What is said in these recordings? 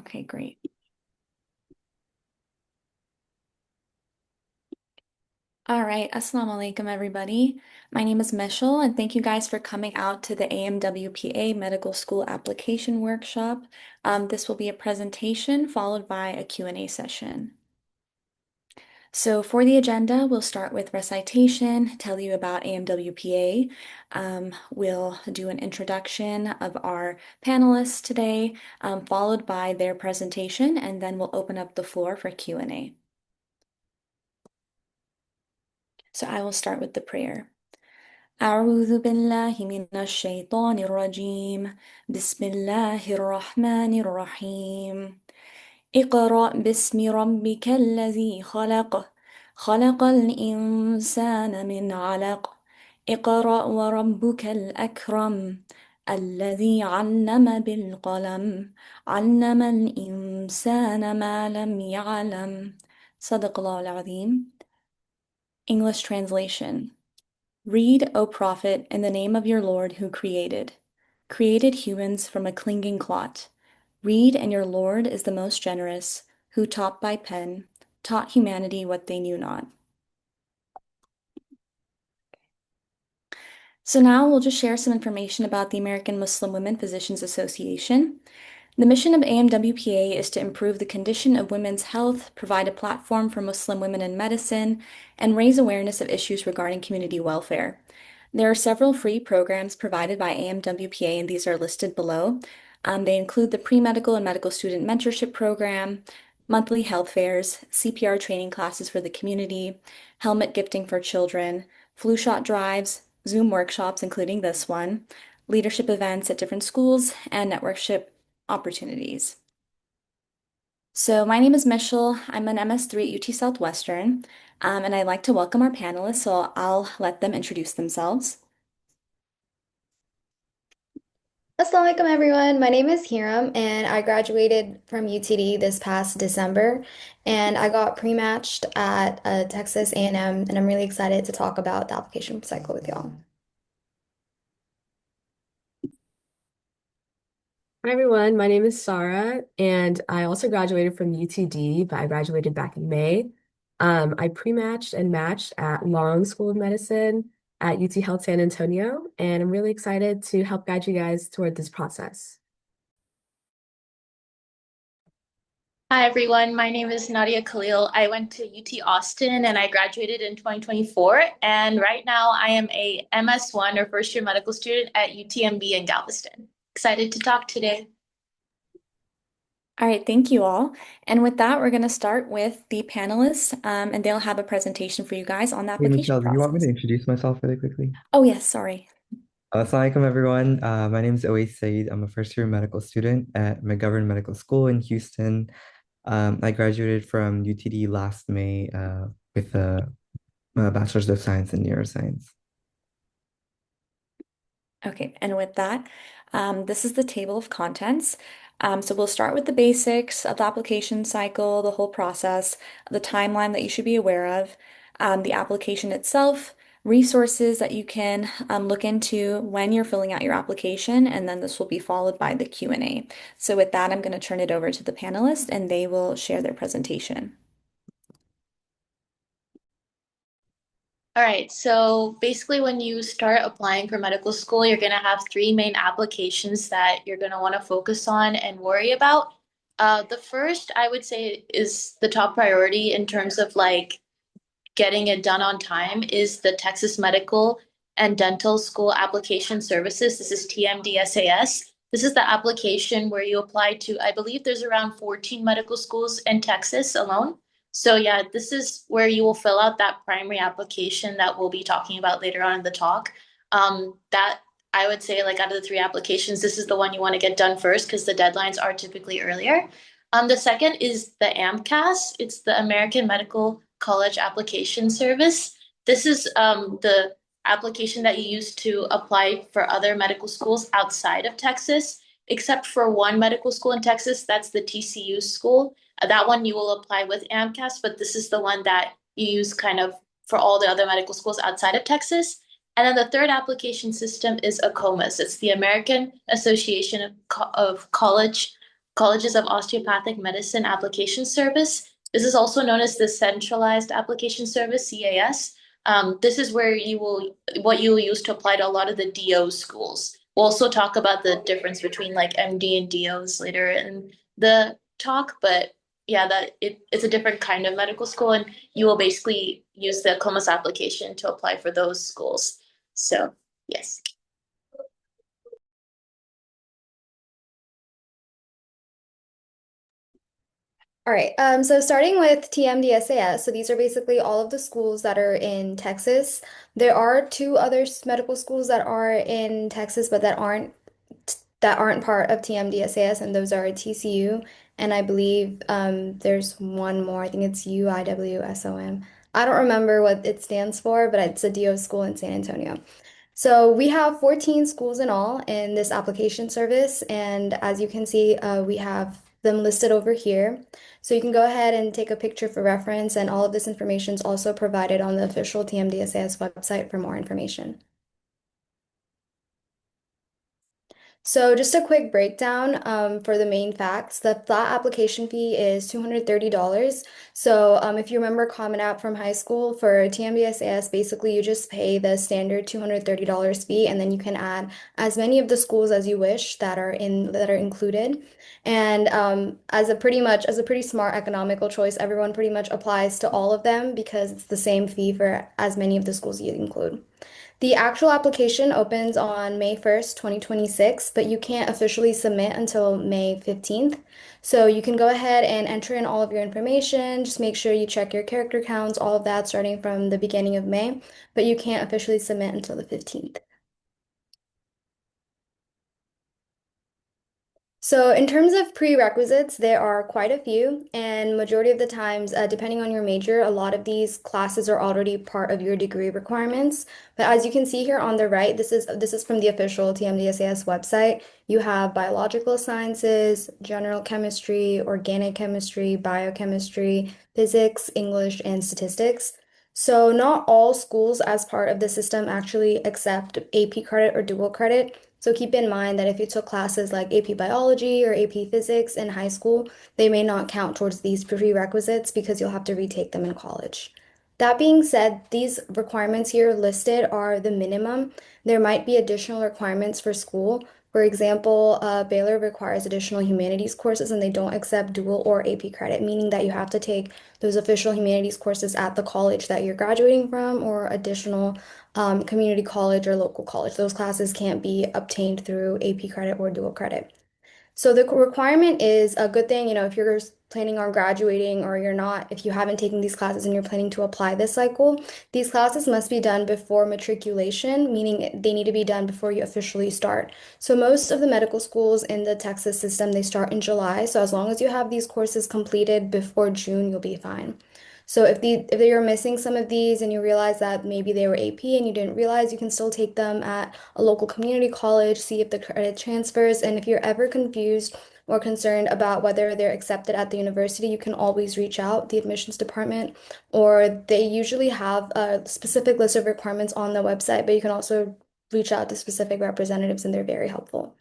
Okay, great. All right, Assalamu alaikum, everybody. My name is Mishal, and thank you guys for coming out to the AMWPA Medical School Application Workshop. This will be a presentation followed by a Q&A session. So for the agenda, we'll start with recitation, tell you about AMWPA. We'll do an introduction of our panelists today, followed by their presentation, and then we'll open up the floor for Q&A. So I will start with the prayer. أعوذ بالله من الشيطان الرجيم بسم الله الرحمن الرحيم اقرأ باسم ربك الذي خلق خلق الإنسان من علق اقرأ وربك الأكرم الذي علم بالقلم علم الإنسان ما لم يعلم صدق الله العظيم. English translation. Read, O Prophet, in the name of your Lord who created humans from a clinging clot. Read, and your Lord is the most generous, who taught by pen, taught humanity what they knew not. So now we'll just share some information about the American Muslim Women Physicians Association. The mission of AMWPA is to improve the condition of women's health, provide a platform for Muslim women in medicine, and raise awareness of issues regarding community welfare. There are several free programs provided by AMWPA, and these are listed below. They include the pre-medical and medical student mentorship program, monthly health fairs, CPR training classes for the community, helmet gifting for children, flu shot drives, Zoom workshops, including this one, leadership events at different schools, and networkship opportunities. So my name is Mishal. I'm an MS3 at UT Southwestern, and I'd like to welcome our panelists, so I'll let them introduce themselves. Assalamualaikum everyone. My name is Hiram and I graduated from UTD this past December and I got pre-matched at Texas A&M and I'm really excited to talk about the application cycle with y'all. Hi everyone, my name is Sarah, and I also graduated from UTD, but I graduated back in May. I pre-matched and matched at Long School of Medicine at UT Health San Antonio, and I'm really excited to help guide you guys toward this process. Hi everyone, my name is Nadia Khalil. I went to UT Austin and I graduated in 2024. And right now I am a MS1 or first year medical student at UTMB in Galveston. Excited to talk today. All right, thank you all. And with that, we're going to start with the panelists, and they'll have a presentation for you guys on the Hey, application Michelle, do you want me to process. introduce myself really quickly? Oh, yes, sorry. Assalamualaikum, everyone. My name is Awais Saeed. I'm a first-year medical student at McGovern Medical School in Houston. I graduated from UTD last May with a Bachelor's of Science in Neuroscience. Okay, and with that, this is the table of contents. So we'll start with the basics of the application cycle, the whole process, the timeline that you should be aware of, the application itself, resources that you can look into when you're filling out your application, and then this will be followed by the Q&A. So with that, I'm going to turn it over to the panelists, and they will share their presentation. All right, so basically when you start applying for medical school, you're going to have three main applications that you're going to want to focus on and worry about. The first, I would say, is the top priority in terms of like getting it done on time is the Texas Medical and Dental School Application Services. This is TMDSAS. This is the application where you apply to, I believe there's around 14 medical schools in Texas alone. So yeah, this is where you will fill out that primary application that we'll be talking about later on in the talk. That I would say like out of the three applications, this is the one you want to get done first because the deadlines are typically earlier. The second is the AMCAS. It's the American Medical College Application Service. This is the application that you use to apply for other medical schools outside of Texas, except for one medical school in Texas, that's the TCU school. That one you will apply with AMCAS, but this is the one that you use kind of for all the other medical schools outside of Texas. And then the third application system is AACOMAS. It's the American Association of College Colleges of Osteopathic Medicine Application Service. This is also known as the Centralized Application Service, CAS. This is where what you will use to apply to a lot of the DO schools. We'll also talk about the difference between like MD and DOs later in the talk, but yeah, it's a different kind of medical school, and you will basically use the COMAS application to apply for those schools. So yes. All right, so starting with TMDSAS, so these are basically all of the schools that are in Texas. There are two other medical schools that are in Texas, but that aren't part of TMDSAS, and those are TCU, and I believe there's one more. I think it's UIWSOM. I don't remember what it stands for, but it's a DO school in San Antonio. So we have 14 schools in all in this application service, and as you can see, we have them listed over here. So you can go ahead and take a picture for reference, and all of this information is also provided on the official TMDSAS website for more information. So just a quick breakdown for the main facts. The flat application fee is $230. So if you remember Common App from high school, for TMDSAS, basically you just pay the standard $230 fee, and then you can add as many of the schools as you wish that are included. And as a pretty smart economical choice, everyone pretty much applies to all of them because it's the same fee for as many of the schools you include. The actual application opens on May 1st, 2026, but you can't officially submit until May 15th. So you can go ahead and enter in all of your information. Just make sure you check your character counts, all of that starting from the beginning of May, but you can't officially submit until the 15th. So in terms of prerequisites, there are quite a few, and majority of the times, depending on your major, a lot of these classes are already part of your degree requirements. But as you can see here on the right, this is from the official TMDSAS website. You have biological sciences, general chemistry, organic chemistry, biochemistry, physics, English, and statistics. So not all schools as part of the system actually accept AP credit or dual credit. So keep in mind that if you took classes like AP Biology or AP Physics in high school, they may not count towards these prerequisites because you'll have to retake them in college. That being said, these requirements here listed are the minimum. There might be additional requirements for school. For example, Baylor requires additional humanities courses and they don't accept dual or AP credit, meaning that you have to take those official humanities courses at the college that you're graduating from or additional community college or local college. Those classes can't be obtained through AP credit or dual credit. So the requirement is a good thing, if you're planning on graduating or you're not, if you haven't taken these classes and you're planning to apply this cycle, these classes must be done before matriculation, meaning they need to be done before you officially start. So most of the medical schools in the Texas system, they start in July. So as long as you have these courses completed before June, you'll be fine. So if you're missing some of these and you realize that maybe they were AP and you didn't realize, you can still take them at a local community college, see if the credit transfers. And if you're ever confused or concerned about whether they're accepted at the university, you can always reach out the admissions department, or they usually have a specific list of requirements on the website, but you can also reach out to specific representatives and they're very helpful.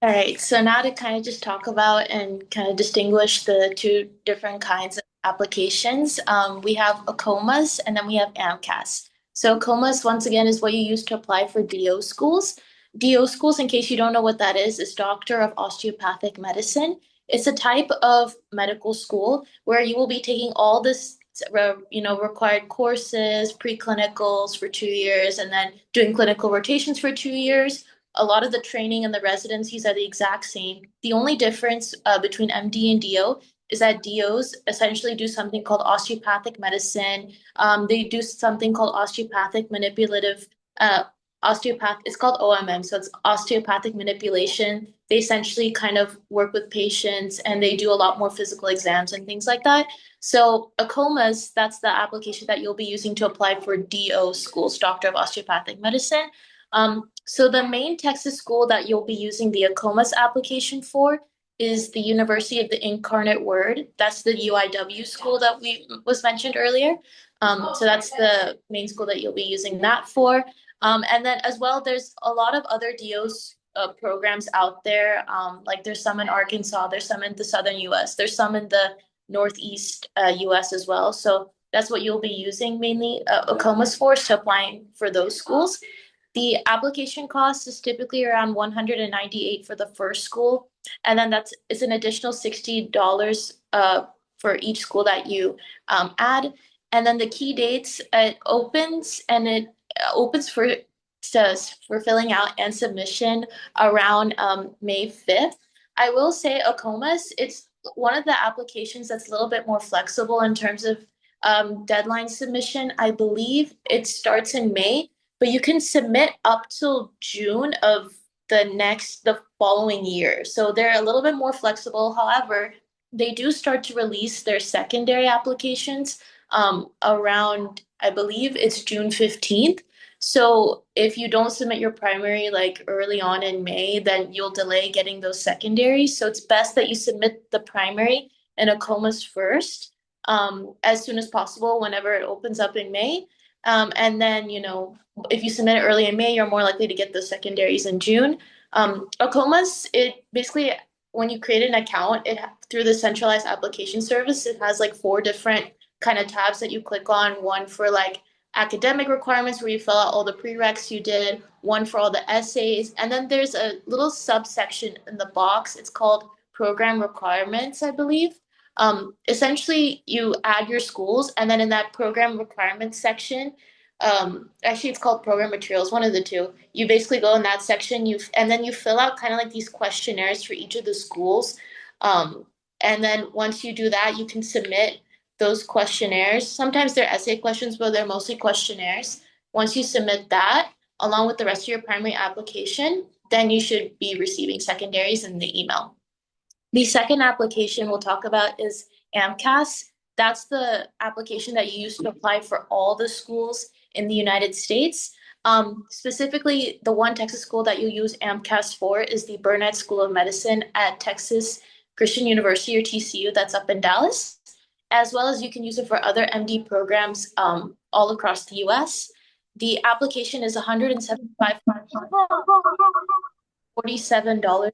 All right, so now to kind of just talk about and kind of distinguish the two different kinds of applications, we have ACOMAS and then we have AMCAS. So ACOMAS, once again, is what you use to apply for DO schools. DO schools, in case you don't know what that is Doctor of Osteopathic Medicine. It's a type of medical school where you will be taking all this, required courses, preclinicals for 2 years, and then doing clinical rotations for 2 years. A lot of the training and the residencies are the exact same. The only difference between MD and DO is that DOs essentially do something called osteopathic medicine. They do something called osteopathic manipulative osteopath. It's called OMM, so it's osteopathic manipulation. They essentially kind of work with patients and they do a lot more physical exams and things like that. So ACOMAS, that's the application that you'll be using to apply for DO schools, Doctor of Osteopathic Medicine. So the main Texas school that you'll be using the ACOMAS application for is the University of the Incarnate Word. That's the UIW school that was mentioned earlier. So that's the main school that you'll be using that for. And then as well, there's a lot of other DOs programs out there. Like there's some in Arkansas, there's some in the southern US, there's some in the northeast US as well. So that's what you'll be using mainly OCOMAs for, so applying for those schools. The application cost is typically around 198 for the first school, and then it's an additional $60 for each school that you add. And then the key dates, it opens for filling out and submission around May 5th. I will say OCOMAS, it's one of the applications that's a little bit more flexible in terms of deadline submission. I believe it starts in May, but you can submit up till June of the following year. So they're a little bit more flexible. However, they do start to release their secondary applications around, I believe it's June 15th. So if you don't submit your primary like early on in May, then you'll delay getting those secondaries. So it's best that you submit the primary and OCOMAs first, as soon as possible whenever it opens up in May. And then, if you submit it early in May, you're more likely to get those secondaries in June. OCOMAs, it basically, when you create an account, through the centralized application service, it has like 4 different kind of tabs that you click on. One for like academic requirements where you fill out all the prereqs you did, one for all the essays, and then there's a little subsection in the box. It's called program requirements, I believe. Essentially, you add your schools, and then in that program requirements section, actually it's called program materials, one of the two. You basically go in that section, and then you fill out kind of like these questionnaires for each of the schools. And then once you do that, you can submit those questionnaires. Sometimes they're essay questions, but they're mostly questionnaires. Once you submit that, along with the rest of your primary application, then you should be receiving secondaries in the email. The second application we'll talk about is AMCAS. That's the application that you use to apply for all the schools in the United States. Specifically, the one Texas school that you use AMCAS for is the Burnett School of Medicine at Texas Christian University, or TCU, that's up in Dallas, as well as you can use it for other MD programs all across the US. The application is $175, $47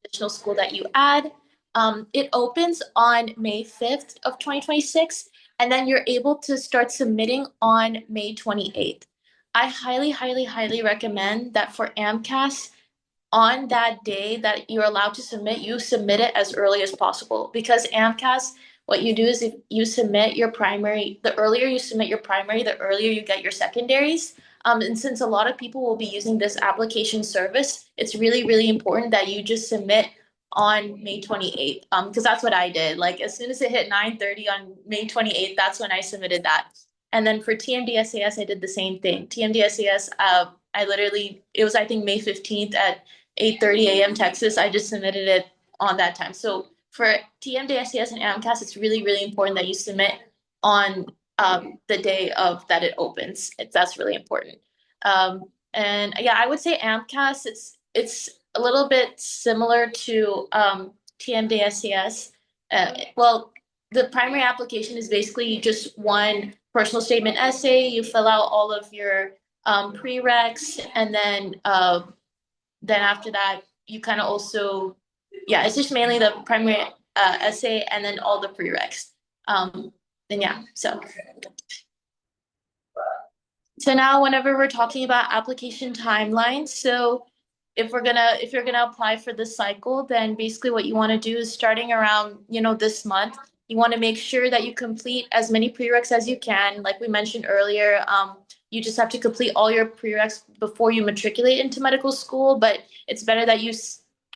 additional school that you add. It opens on May 5th of 2026, and then you're able to start submitting on May 28th. I highly, highly, highly recommend that for AMCAS, on that day that you're allowed to submit, you submit it as early as possible, because AMCAS, what you do is if you submit your primary, the earlier you submit your primary, the earlier you get your secondaries. And since a lot of people will be using this application service, it's really, really important that you just submit on May 28th. Because that's what I did. Like as soon as it hit 9:30 on May 28th, that's when I submitted that. And then for TMDSAS, I did the same thing. TMDSAS, it was I think May 15th at 8:30 a.m. Texas. I just submitted it on that time. So for TMDSAS and AMCAS, it's really, really important that you submit on the day of that it opens. That's really important. And yeah, I would say AMCAS, it's a little bit similar to TMDSAS. Well, the primary application is basically just one personal statement essay. You fill out all of your prereqs, and then after that, you kind of also, yeah, it's just mainly the primary essay and then all the prereqs. Then yeah, so now whenever we're talking about application timelines, so if you're gonna apply for this cycle, then basically what you want to do is starting around, this month, you want to make sure that you complete as many prereqs as you can. Like we mentioned earlier, you just have to complete all your prereqs before you matriculate into medical school, but it's better that you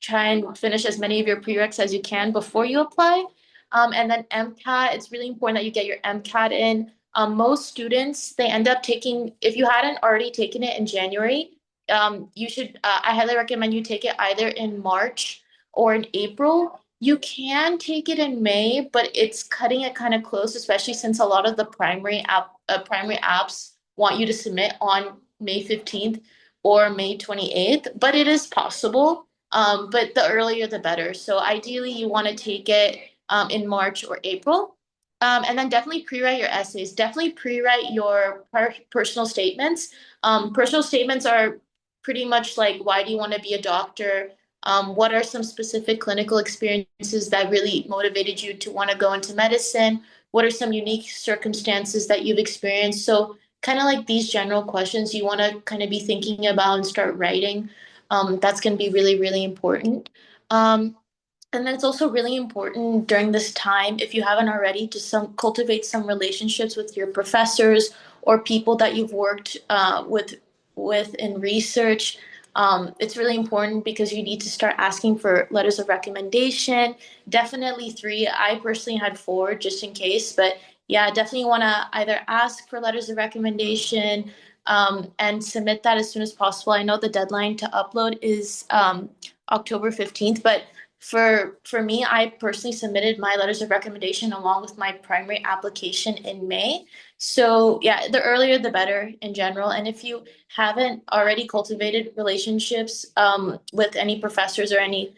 try and finish as many of your prereqs as you can before you apply. And then MCAT, it's really important that you get your MCAT in. Most students, they end up taking, if you hadn't already taken it in January, you should, I highly recommend you take it either in March or in April. You can take it in May, but it's cutting it kind of close, especially since a lot of the primary apps want you to submit on May 15th or May 28th, but it is possible. But the earlier the better. So ideally you want to take it in March or April. And then definitely pre-write your essays. Definitely pre-write your personal statements. Personal statements are pretty much like, why do you want to be a doctor? What are some specific clinical experiences that really motivated you to want to go into medicine? What are some unique circumstances that you've experienced? So kind of like these general questions you want to kind of be thinking about and start writing. That's going to be really, really important. Um, and then it's also really important during this time, if you haven't already, to cultivate some relationships with your professors or people that you've worked with in research. It's really important because you need to start asking for letters of recommendation. Definitely three. I personally had four just in case, but yeah, definitely want to either ask for letters of recommendation and submit that as soon as possible. I know the deadline to upload is October 15th, but for me, I personally submitted my letters of recommendation along with my primary application in May. So yeah, the earlier the better in general. And if you haven't already cultivated relationships with any professors or any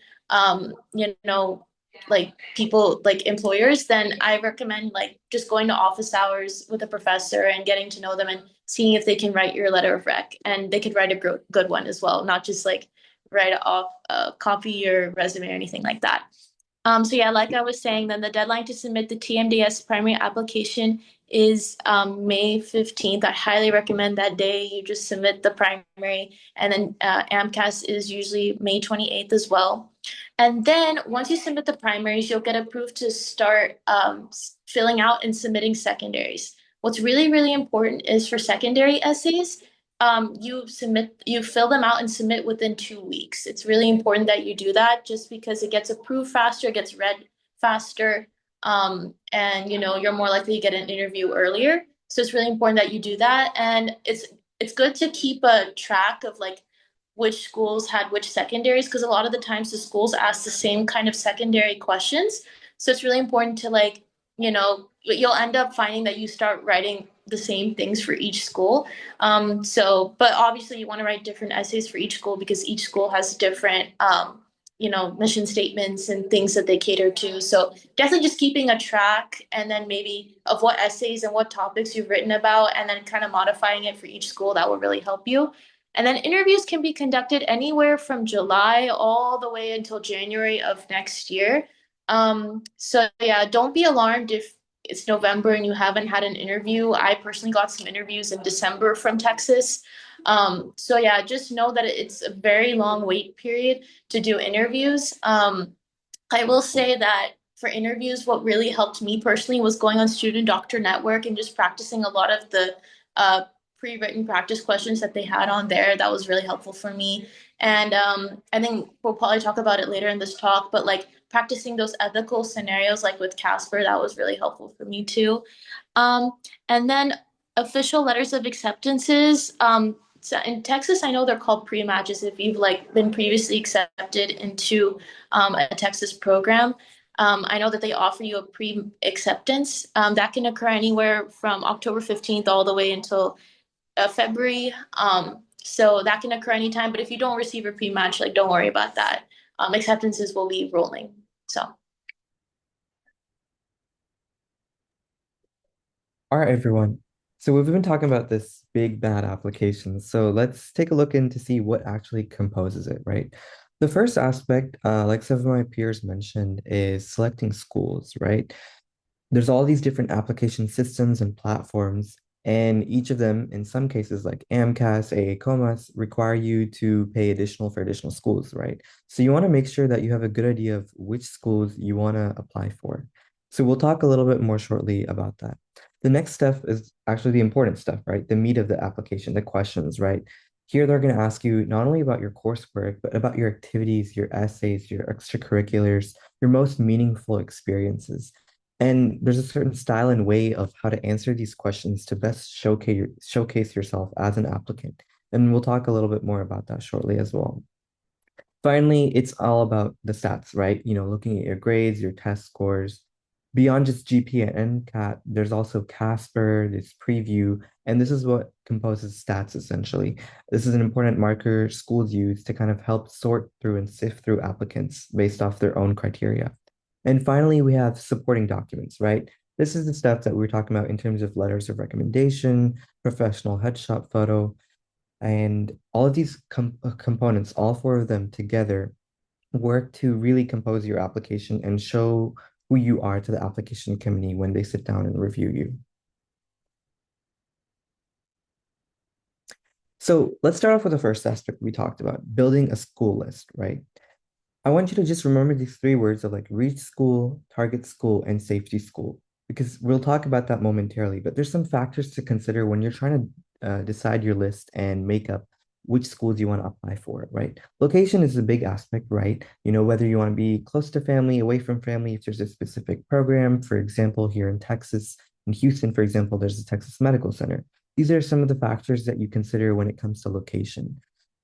like people like employers, then I recommend like just going to office hours with a professor and getting to know them and seeing if they can write your letter of rec, and they could write a good one as well, not just like write off copy your resume or anything like that. So yeah, like I was saying, then the deadline to submit the TMDS primary application is May 15th. I highly recommend that day you just submit the primary, and then AMCAS is usually May 28th as well. And then once you submit the primaries, you'll get approved to start filling out and submitting secondaries. What's really, really important is for secondary essays, you fill them out and submit within 2 weeks. It's really important that you do that just because it gets approved faster, it gets read faster, and you're more likely to get an interview earlier. So it's really important that you do that, and it's good to keep a track of like which schools had which secondaries, because a lot of the times the schools ask the same kind of secondary questions. So it's really important to like, you'll end up finding that you start writing the same things for each school. But obviously you want to write different essays for each school because each school has different, mission statements and things that they cater to. So definitely just keeping a track and then maybe of what essays and what topics you've written about, and then kind of modifying it for each school, that will really help you. And then interviews can be conducted anywhere from July all the way until January of next year. So yeah, don't be alarmed if it's November and you haven't had an interview. I personally got some interviews in December from Texas. So yeah, just know that it's a very long wait period to do interviews. I will say that for interviews, what really helped me personally was going on Student Doctor Network and just practicing a lot of the uh, pre-written practice questions that they had on there. That was really helpful for me. And I think we'll probably talk about it later in this talk, but like practicing those ethical scenarios, like with Casper, that was really helpful for me too. Um, and then official letters of acceptances. So in Texas, I know they're called pre-matches if you've like been previously accepted into a Texas program. I know that they offer you a pre-acceptance that can occur anywhere from October 15th all the way until February. So that can occur anytime. But if you don't receive a pre-match, like don't worry about that. Acceptances will be rolling. So. All right, everyone. So we've been talking about this big bad application. So let's take a look in to see what actually composes it, right? The first aspect, like some of my peers mentioned, is selecting schools, right? There's all these different application systems and platforms, and each of them, in some cases like AMCAS, AACOMAS, require you to pay additional for additional schools, right? So you want to make sure that you have a good idea of which schools you want to apply for. So we'll talk a little bit more shortly about that. The next step is actually the important stuff, right? The meat of the application, the questions, right? Here they're going to ask you not only about your coursework, but about your activities, your essays, your extracurriculars, your most meaningful experiences. And there's a certain style and way of how to answer these questions to best showcase yourself as an applicant. And we'll talk a little bit more about that shortly as well. Finally, it's all about the stats, right? Looking at your grades, your test scores. Beyond just GPA and NCAT, there's also Casper, there's Preview, and this is what composes stats essentially. This is an important marker schools use to kind of help sort through and sift through applicants based off their own criteria. And finally, we have supporting documents, right? This is the stuff that we're talking about in terms of letters of recommendation, professional headshot photo, and all of these components, all four of them together, work to really compose your application and show who you are to the application committee when they sit down and review you. So let's start off with the first aspect we talked about, building a school list, right? I want you to just remember these three words of like reach school, target school, and safety school, because we'll talk about that momentarily. But there's some factors to consider when you're trying to decide your list and make up which schools you want to apply for, right? Location is a big aspect, right? You know, whether you want to be close to family, away from family, if there's a specific program, for example, here in Texas, in Houston, for example, there's the Texas Medical Center. These are some of the factors that you consider when it comes to location.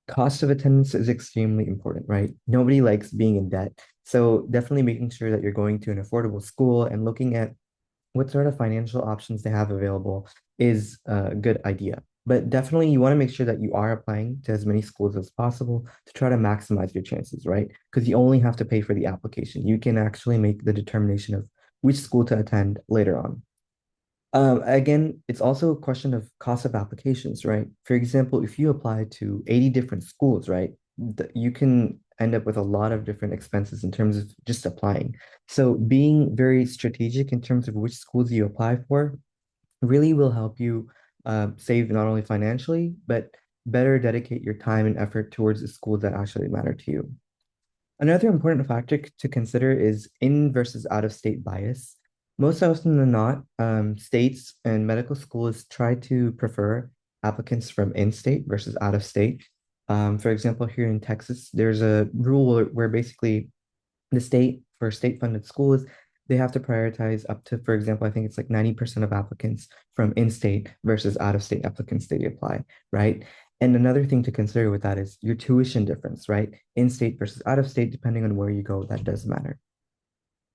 Cost of attendance is extremely important, right? Nobody likes being in debt. So definitely making sure that you're going to an affordable school and looking at what sort of financial options they have available is a good idea. But definitely you want to make sure that you are applying to as many schools as possible to try to maximize your chances, right? Because you only have to pay for the application. You can actually make the determination of which school to attend later on. Again, it's also a question of cost of applications, right? For example, if you apply to 80 different schools, right, you can end up with a lot of different expenses in terms of just applying. So being very strategic in terms of which schools you apply for really will help you save not only financially, but better dedicate your time and effort towards the schools that actually matter to you. Another important factor to consider is in versus out of state bias. Most often than not, states and medical schools try to prefer applicants from in-state versus out of state. For example, here in Texas, there's a rule where basically the state, for state-funded schools, they have to prioritize up to, for example, I think it's like 90% of applicants from in-state versus out-of-state applicants they apply, right? And another thing to consider with that is your tuition difference, right? In-state versus out-of-state, depending on where you go, that does matter.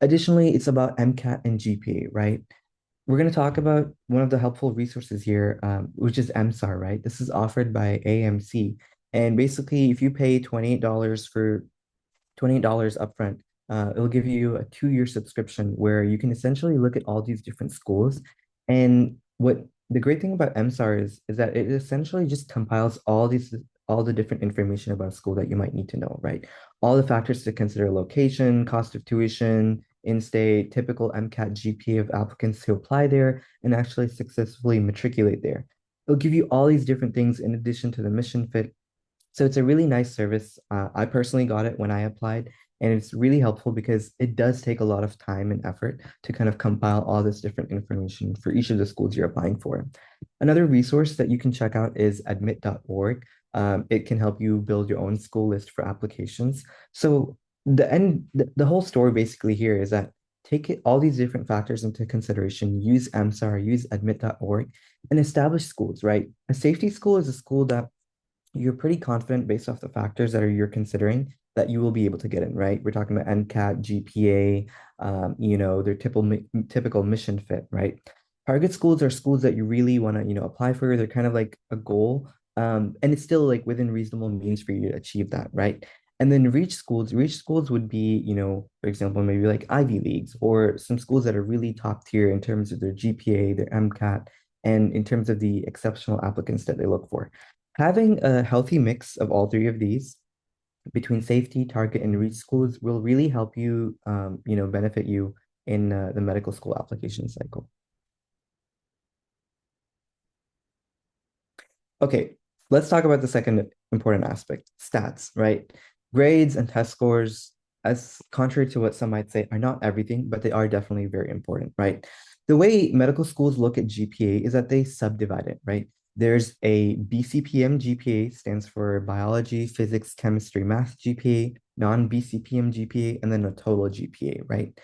Additionally, it's about MCAT and GPA, right? We're going to talk about one of the helpful resources here, which is MSAR, right? This is offered by AMC. And basically, if you pay $28 for $28 upfront, it'll give you a 2-year subscription where you can essentially look at all these different schools. And what the great thing about MSAR is that it essentially just compiles all the different information about a school that you might need to know, right? All the factors to consider: location, cost of tuition, in-state, typical MCAT GPA of applicants who apply there and actually successfully matriculate there. It'll give you all these different things in addition to the mission fit. So it's a really nice service. I personally got it when I applied, and it's really helpful because it does take a lot of time and effort to kind of compile all this different information for each of the schools you're applying for. Another resource that you can check out is admit.org. It can help you build your own school list for applications. So the whole story basically here is that all these different factors into consideration, use MSAR, use admit.org, and establish schools, right? A safety school is a school that you're pretty confident based off the factors that you're considering that you will be able to get in, right? We're talking about MCAT, GPA, their typical mission fit, right? Target schools are schools that you really want to, apply for. They're kind of like a goal, and it's still like within reasonable means for you to achieve that, right? And then reach schools would be, for example, maybe like Ivy Leagues or some schools that are really top tier in terms of their GPA, their MCAT, and in terms of the exceptional applicants that they look for. Having a healthy mix of all three of these between safety, target, and reach schools will really help you, benefit you in the medical school application cycle. Okay, let's talk about the second important aspect, stats, right? Grades and test scores, as contrary to what some might say, are not everything, but they are definitely very important, right? The way medical schools look at GPA is that they subdivide it, right? There's a BCPM GPA, stands for biology, physics, chemistry, math GPA, non-BCPM GPA, and then a total GPA, right?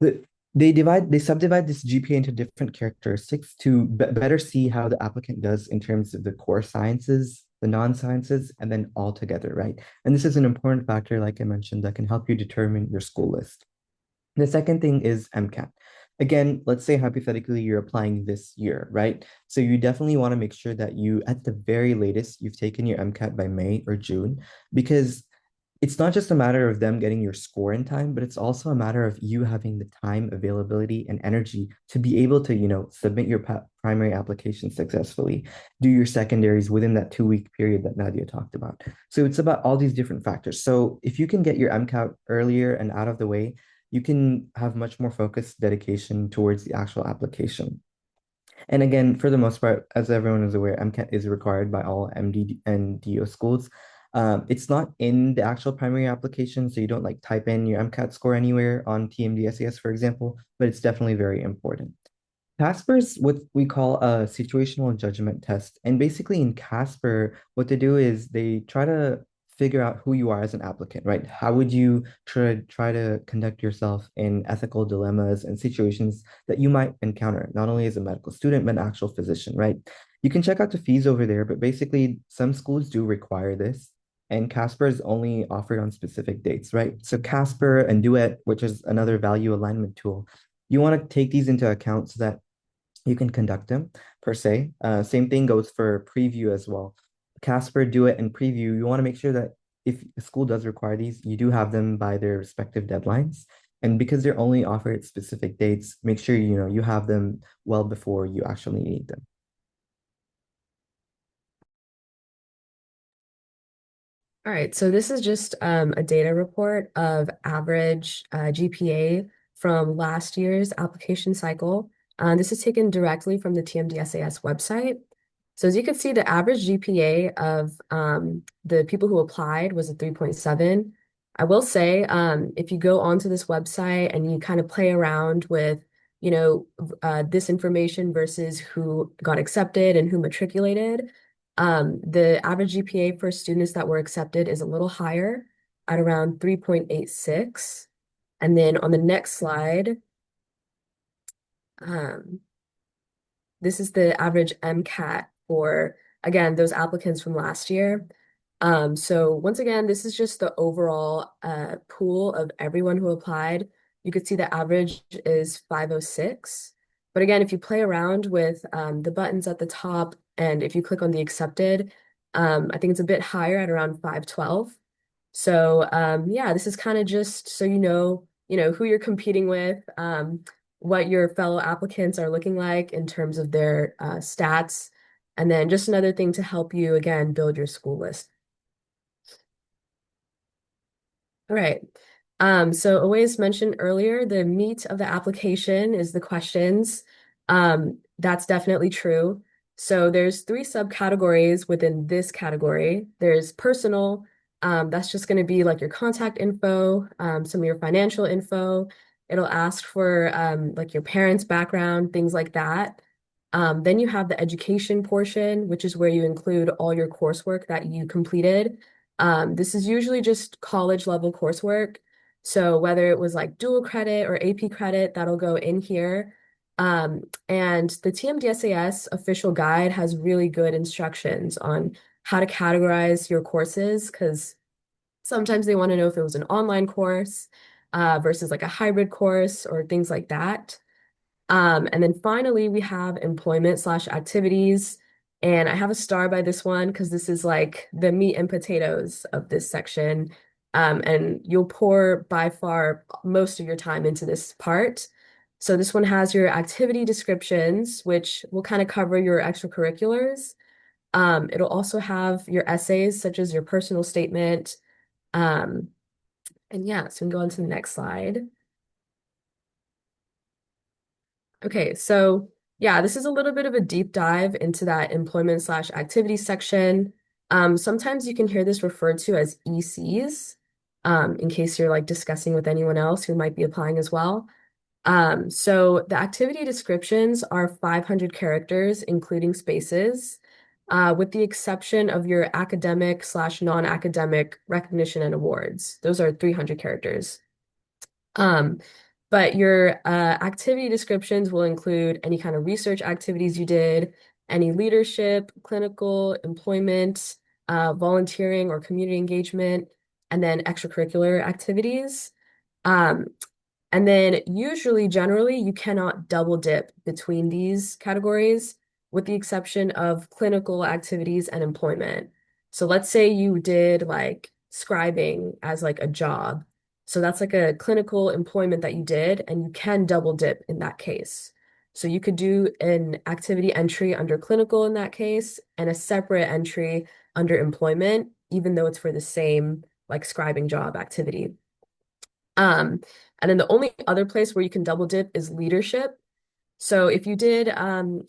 The, they subdivide this GPA into different characteristics to better see how the applicant does in terms of the core sciences, the non-sciences, and then all together, right? And this is an important factor, like I mentioned, that can help you determine your school list. The second thing is MCAT. Again, let's say hypothetically you're applying this year, right? So you definitely want to make sure that you, at the very latest, you've taken your MCAT by May or June, because it's not just a matter of them getting your score in time, but it's also a matter of you having the time, availability, and energy to be able to, submit your primary application successfully, do your secondaries within that 2 week period that Nadia talked about. So it's about all these different factors. So if you can get your MCAT earlier and out of the way, you can have much more focused dedication towards the actual application. And again, for the most part, as everyone is aware, MCAT is required by all MD and DO schools. It's not in the actual primary application, so you don't like type in your MCAT score anywhere on TMDSAS, for example, but it's definitely very important. Casper is what we call a situational judgment test. And basically in Casper, what they do is they try to figure out who you are as an applicant, right? How would you try to conduct yourself in ethical dilemmas and situations that you might encounter, not only as a medical student, but an actual physician, right? You can check out the fees over there, but basically some schools do require this. And Casper is only offered on specific dates, right? So Casper and Duet, which is another value alignment tool, you want to take these into account so that you can conduct them per se. Same thing goes for preview as well. Casper, Duet, and preview. You want to make sure that if a school does require these, you do have them by their respective deadlines. And because they're only offered at specific dates, make sure you have them well before you actually need them. All right, so this is just a data report of average GPA from last year's application cycle. This is taken directly from the TMDSAS website. So as you can see, the average GPA of the people who applied was a 3.7. I will say, if you go onto this website and you kind of play around with, this information versus who got accepted and who matriculated, the average GPA for students that were accepted is a little higher at around 3.86. And then on the next slide, this is the average MCAT for, again, those applicants from last year. So once again, this is just the overall pool of everyone who applied. You could see the average is 506. But again, if you play around with the buttons at the top, and if you click on the accepted, I think it's a bit higher at around 512. So yeah, this is kind of just so who you're competing with, what your fellow applicants are looking like in terms of their stats, and then just another thing to help you, again, build your school list. All right. So Awais mentioned earlier, the meat of the application is the questions. That's definitely true. So there's 3 subcategories within this category. There's personal, that's just going to be like your contact info, some of your financial info. It'll ask for like your parents' background, things like that. Then you have the education portion, which is where you include all your coursework that you completed. This is usually just college level coursework. So whether it was like dual credit or AP credit, that'll go in here. And the TMDSAS official guide has really good instructions on how to categorize your courses, because sometimes they want to know if it was an online course versus like a hybrid course or things like that. And then finally, we have employment/activities. And I have a star by this one because this is like the meat and potatoes of this section. And you'll pour by far most of your time into this part. So this one has your activity descriptions, which will kind of cover your extracurriculars. It'll also have your essays, such as your personal statement. And yeah, so we can go on to the next slide. Okay, so yeah, this is a little bit of a deep dive into that employment/activity section. Sometimes you can hear this referred to as ECs, in case you're like discussing with anyone else who might be applying as well. So the activity descriptions are 500 characters, including spaces, with the exception of your academic/non-academic recognition and awards. Those are 300 characters. But your activity descriptions will include any kind of research activities you did, any leadership, clinical, employment, volunteering or community engagement, and then extracurricular activities. And then usually, generally, you cannot double dip between these categories, with the exception of clinical activities and employment. So let's say you did like scribing as like a job. So that's like a clinical employment that you did, and you can double dip in that case. So you could do an activity entry under clinical in that case and a separate entry under employment, even though it's for the same like scribing job activity. Um, and then the only other place where you can double dip is leadership. So if you did,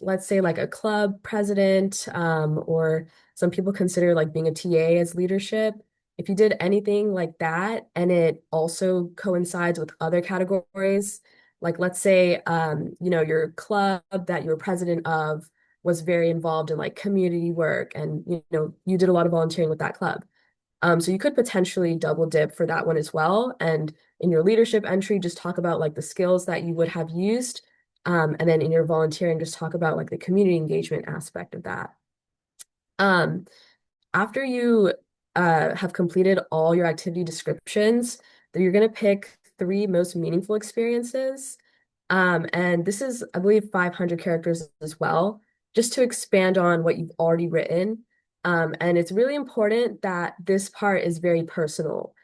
let's say like a club president, or some people consider like being a TA as leadership. If you did anything like that and it also coincides with other categories, like let's say, your club that you're president of was very involved in like community work and, you did a lot of volunteering with that club. So you could potentially double dip for that one as well. And in your leadership entry, just talk about like the skills that you would have used. And then in your volunteering, just talk about like the community engagement aspect of that. Um, After you have completed all your activity descriptions, then you're going to pick three most meaningful experiences. And this is, I believe, 500 characters as well, just to expand on what you've already written. And it's really important that this part is very personal.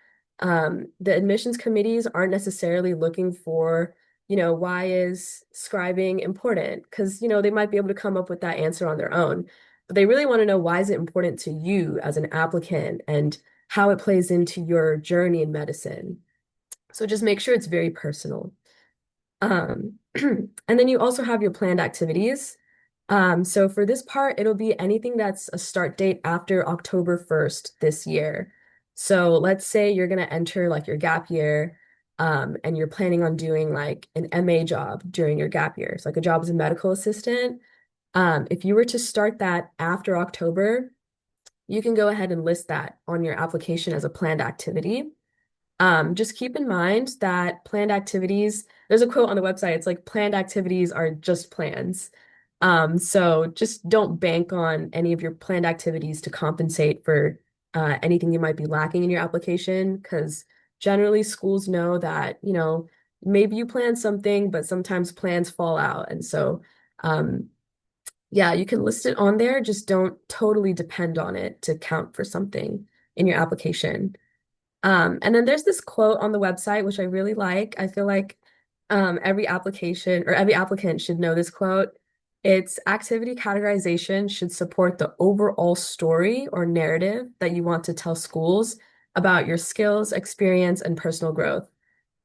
The admissions committees aren't necessarily looking for, why is scribing important? Because, they might be able to come up with that answer on their own. But they really want to know, why is it important to you as an applicant and how it plays into your journey in medicine. So just make sure it's very personal. And then you also have your planned activities. So for this part, it'll be anything that's a start date after October 1st this year. So let's say you're going to enter like your gap year, and you're planning on doing like an MA job during your gap year. So like a job as a medical assistant. If you were to start that after October, you can go ahead and list that on your application as a planned activity. Just keep in mind that planned activities, there's a quote on the website, it's like planned activities are just plans. So just don't bank on any of your planned activities to compensate for anything you might be lacking in your application, because generally schools know that, maybe you plan something, but sometimes plans fall out. And so, yeah, you can list it on there, just don't totally depend on it to count for something in your application. And then there's this quote on the website, which I really like. I feel like every application or every applicant should know this quote. It's activity categorization should support the overall story or narrative that you want to tell schools about your skills, experience, and personal growth.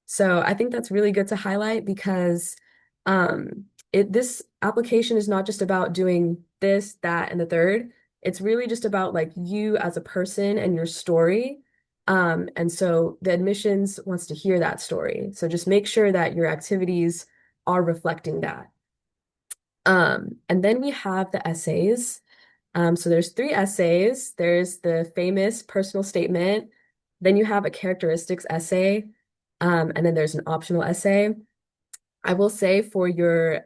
So I think that's really good to highlight because this application is not just about doing this, that, and the third. It's really just about like you as a person and your story. And so the admissions wants to hear that story. So just make sure that your activities are reflecting that. And then we have the essays. So there's three essays. There's the famous personal statement. Then you have a characteristics essay. And then there's an optional essay. I will say for your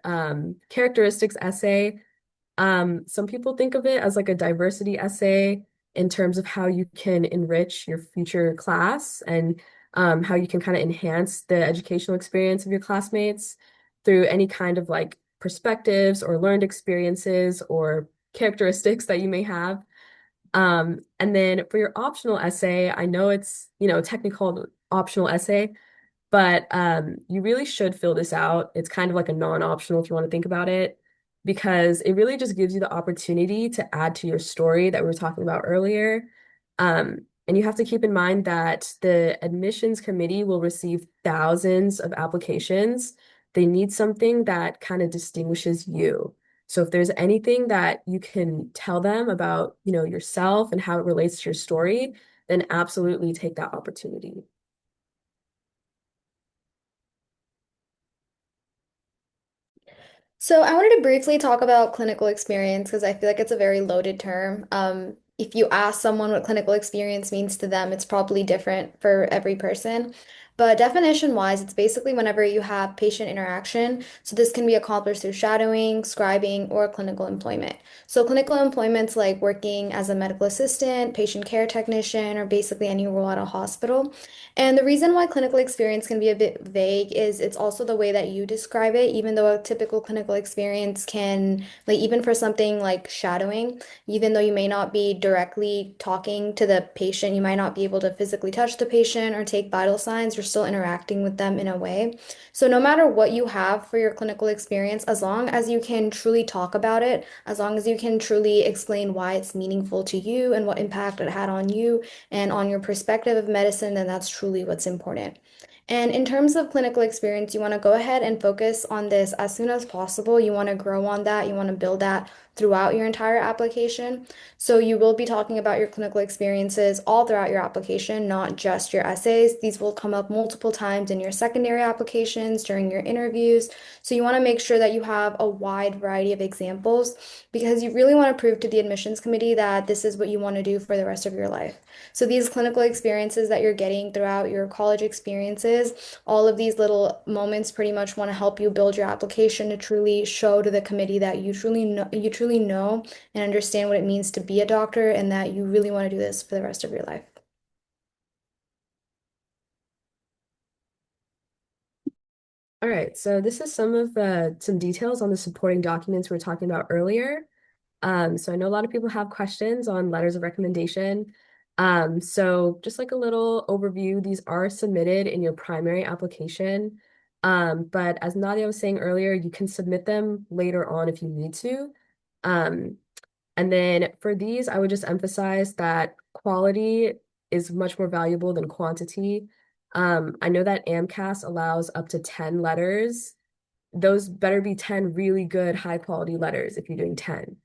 characteristics essay, some people think of it as like a diversity essay in terms of how you can enrich your future class and how you can kind of enhance the educational experience of your classmates through any kind of like perspectives or learned experiences or characteristics that you may have. And then for your optional essay, I know it's, technically called optional essay, but you really should fill this out. It's kind of like a non-optional if you want to think about it, because it really just gives you the opportunity to add to your story that we were talking about earlier. And you have to keep in mind that the admissions committee will receive thousands of applications. They need something that kind of distinguishes you. So if there's anything that you can tell them about, yourself and how it relates to your story, then absolutely take that opportunity. So I wanted to briefly talk about clinical experience because I feel like it's a very loaded term. If you ask someone what clinical experience means to them, it's probably different for every person. But definition wise, it's basically whenever you have patient interaction. So this can be accomplished through shadowing, scribing, or clinical employment. So clinical employment's like working as a medical assistant, patient care technician, or basically any role at a hospital. And the reason why clinical experience can be a bit vague is it's also the way that you describe it, even though a typical clinical experience can, like, even for something like shadowing, even though you may not be directly talking to the patient, you might not be able to physically touch the patient or take vital signs, you're still interacting with them in a way. So, no matter what you have for your clinical experience, as long as you can truly talk about it, as long as you can truly explain why it's meaningful to you and what impact it had on you and on your perspective of medicine, then that's truly what's important. And in terms of clinical experience, you want to go ahead and focus on this as soon as possible. You want to grow on that. You want to build that throughout your entire application. So you will be talking about your clinical experiences all throughout your application, not just your essays. These will come up multiple times in your secondary applications, during your interviews. So you want to make sure that you have a wide variety of examples because you really want to prove to the admissions committee that this is what you want to do for the rest of your life. So these clinical experiences that you're getting throughout your college experiences, all of these little moments pretty much want to help you build your application to truly show to the committee that you truly know and understand what it means to be a doctor and that you really want to do this for the rest of your life. All right, so this is some details on the supporting documents we were talking about earlier. So I know a lot of people have questions on letters of recommendation. So just like a little overview, these are submitted in your primary application. But as Nadia was saying earlier, you can submit them later on if you need to. Um, and then for these, I would just emphasize that quality is much more valuable than quantity. I know that AMCAS allows up to 10 letters. Those better be 10 really good high quality letters if you're doing 10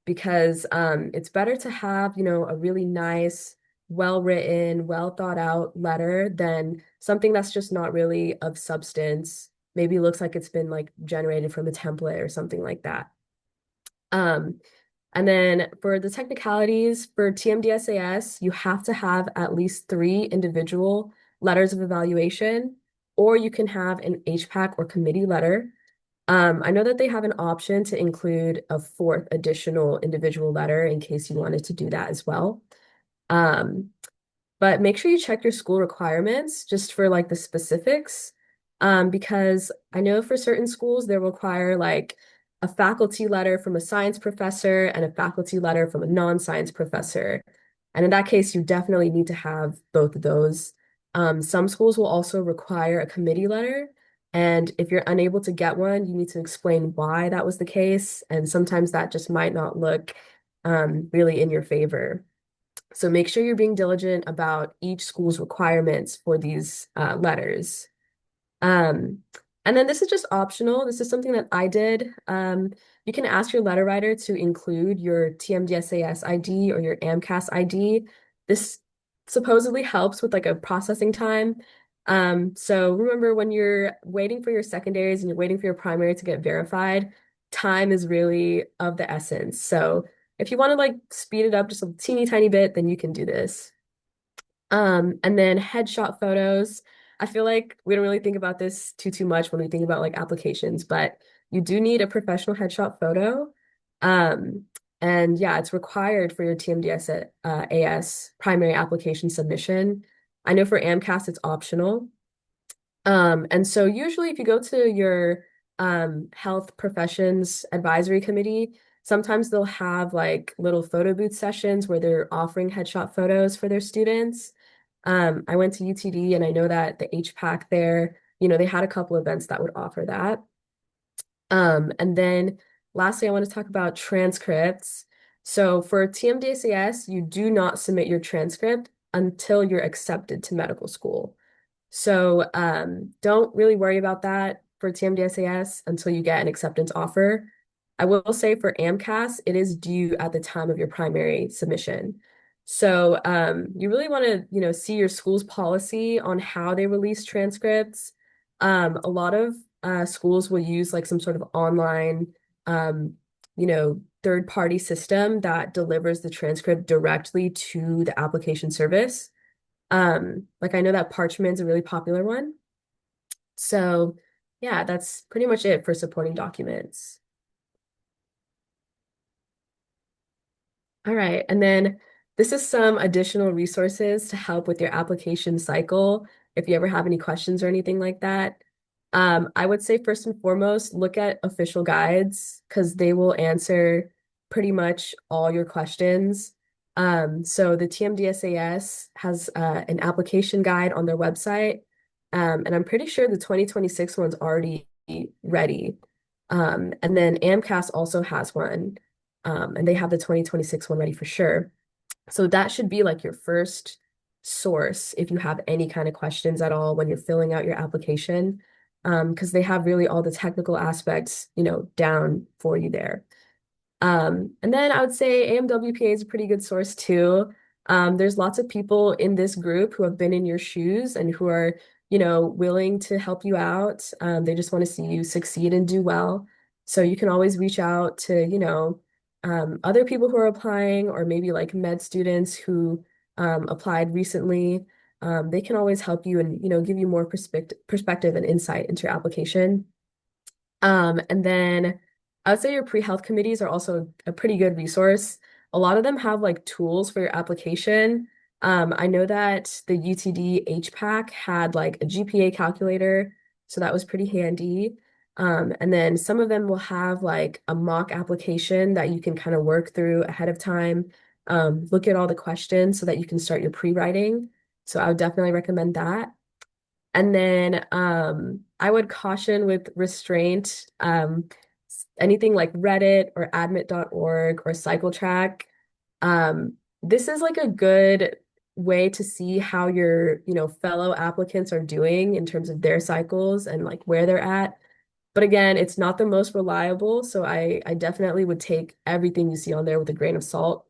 because it's better to have, a really nice, well written, well thought out letter than something that's just not really of substance, maybe looks like it's been like generated from a template or something like that. Um, and then for the technicalities for TMDSAS, you have to have at least 3 individual letters of evaluation, or you can have an HPAC or committee letter. I know that they have an option to include a 4th additional individual letter in case you wanted to do that as well. Um, but make sure you check your school requirements just for like the specifics. Because I know for certain schools, they require like a faculty letter from a science professor and a faculty letter from a non-science professor. And in that case, you definitely need to have both of those. Some schools will also require a committee letter. And if you're unable to get one, you need to explain why that was the case. And sometimes that just might not look really in your favor. So make sure you're being diligent about each school's requirements for these letters. Um, and then this is just optional. This is something that I did. You can ask your letter writer to include your TMDSAS ID or your AMCAS ID. This supposedly helps with like a processing time. So remember when you're waiting for your secondaries and you're waiting for your primary to get verified, time is really of the essence. So if you want to like speed it up just a teeny tiny bit, then you can do this. And then headshot photos. I feel like we don't really think about this too much when we think about like applications, but you do need a professional headshot photo. Um, and yeah, it's required for your TMDS AS primary application submission. I know for AMCAS it's optional. And so usually if you go to your health professions advisory committee, sometimes they'll have like little photo booth sessions where they're offering headshot photos for their students. I went to UTD and I know that the HPAC there, they had a couple events that would offer that. And then lastly, I want to talk about transcripts. So for TMDSAS, you do not submit your transcript until you're accepted to medical school. So don't really worry about that for TMDSAS until you get an acceptance offer. I will say for AMCAS, it is due at the time of your primary submission. So you really want to, see your school's policy on how they release transcripts. A lot of schools will use like some sort of online, third-party system that delivers the transcript directly to the application service. Like I know that Parchment's a really popular one. So yeah, that's pretty much it for supporting documents. All right. And then this is some additional resources to help with your application cycle if you ever have any questions or anything like that. I would say first and foremost, look at official guides because they will answer pretty much all your questions. So the TMDSAS has an application guide on their website. And I'm pretty sure the 2026 one's already ready. And then AMCAS also has one and they have the 2026 one ready for sure. So that should be like your first source if you have any kind of questions at all when you're filling out your application, because they have really all the technical aspects, down for you there. And then I would say AMWPA is a pretty good source too. There's lots of people in this group who have been in your shoes and who are, willing to help you out. They just want to see you succeed and do well. So you can always reach out to, other people who are applying or maybe like med students who applied recently. They can always help you and, give you more perspective and insight into your application. And then I would say your pre-health committees are also a pretty good resource. A lot of them have like tools for your application. I know that the UTD HPAC had like a GPA calculator, so that was pretty handy. And then some of them will have like a mock application that you can kind of work through ahead of time. Look at all the questions so that you can start your pre-writing. So I would definitely recommend that. And then I would caution with restraint, anything like Reddit or admit.org or CycleTrack. This is like a good way to see how your, fellow applicants are doing in terms of their cycles and like where they're at. But again, it's not the most reliable, so I definitely would take everything you see on there with a grain of salt.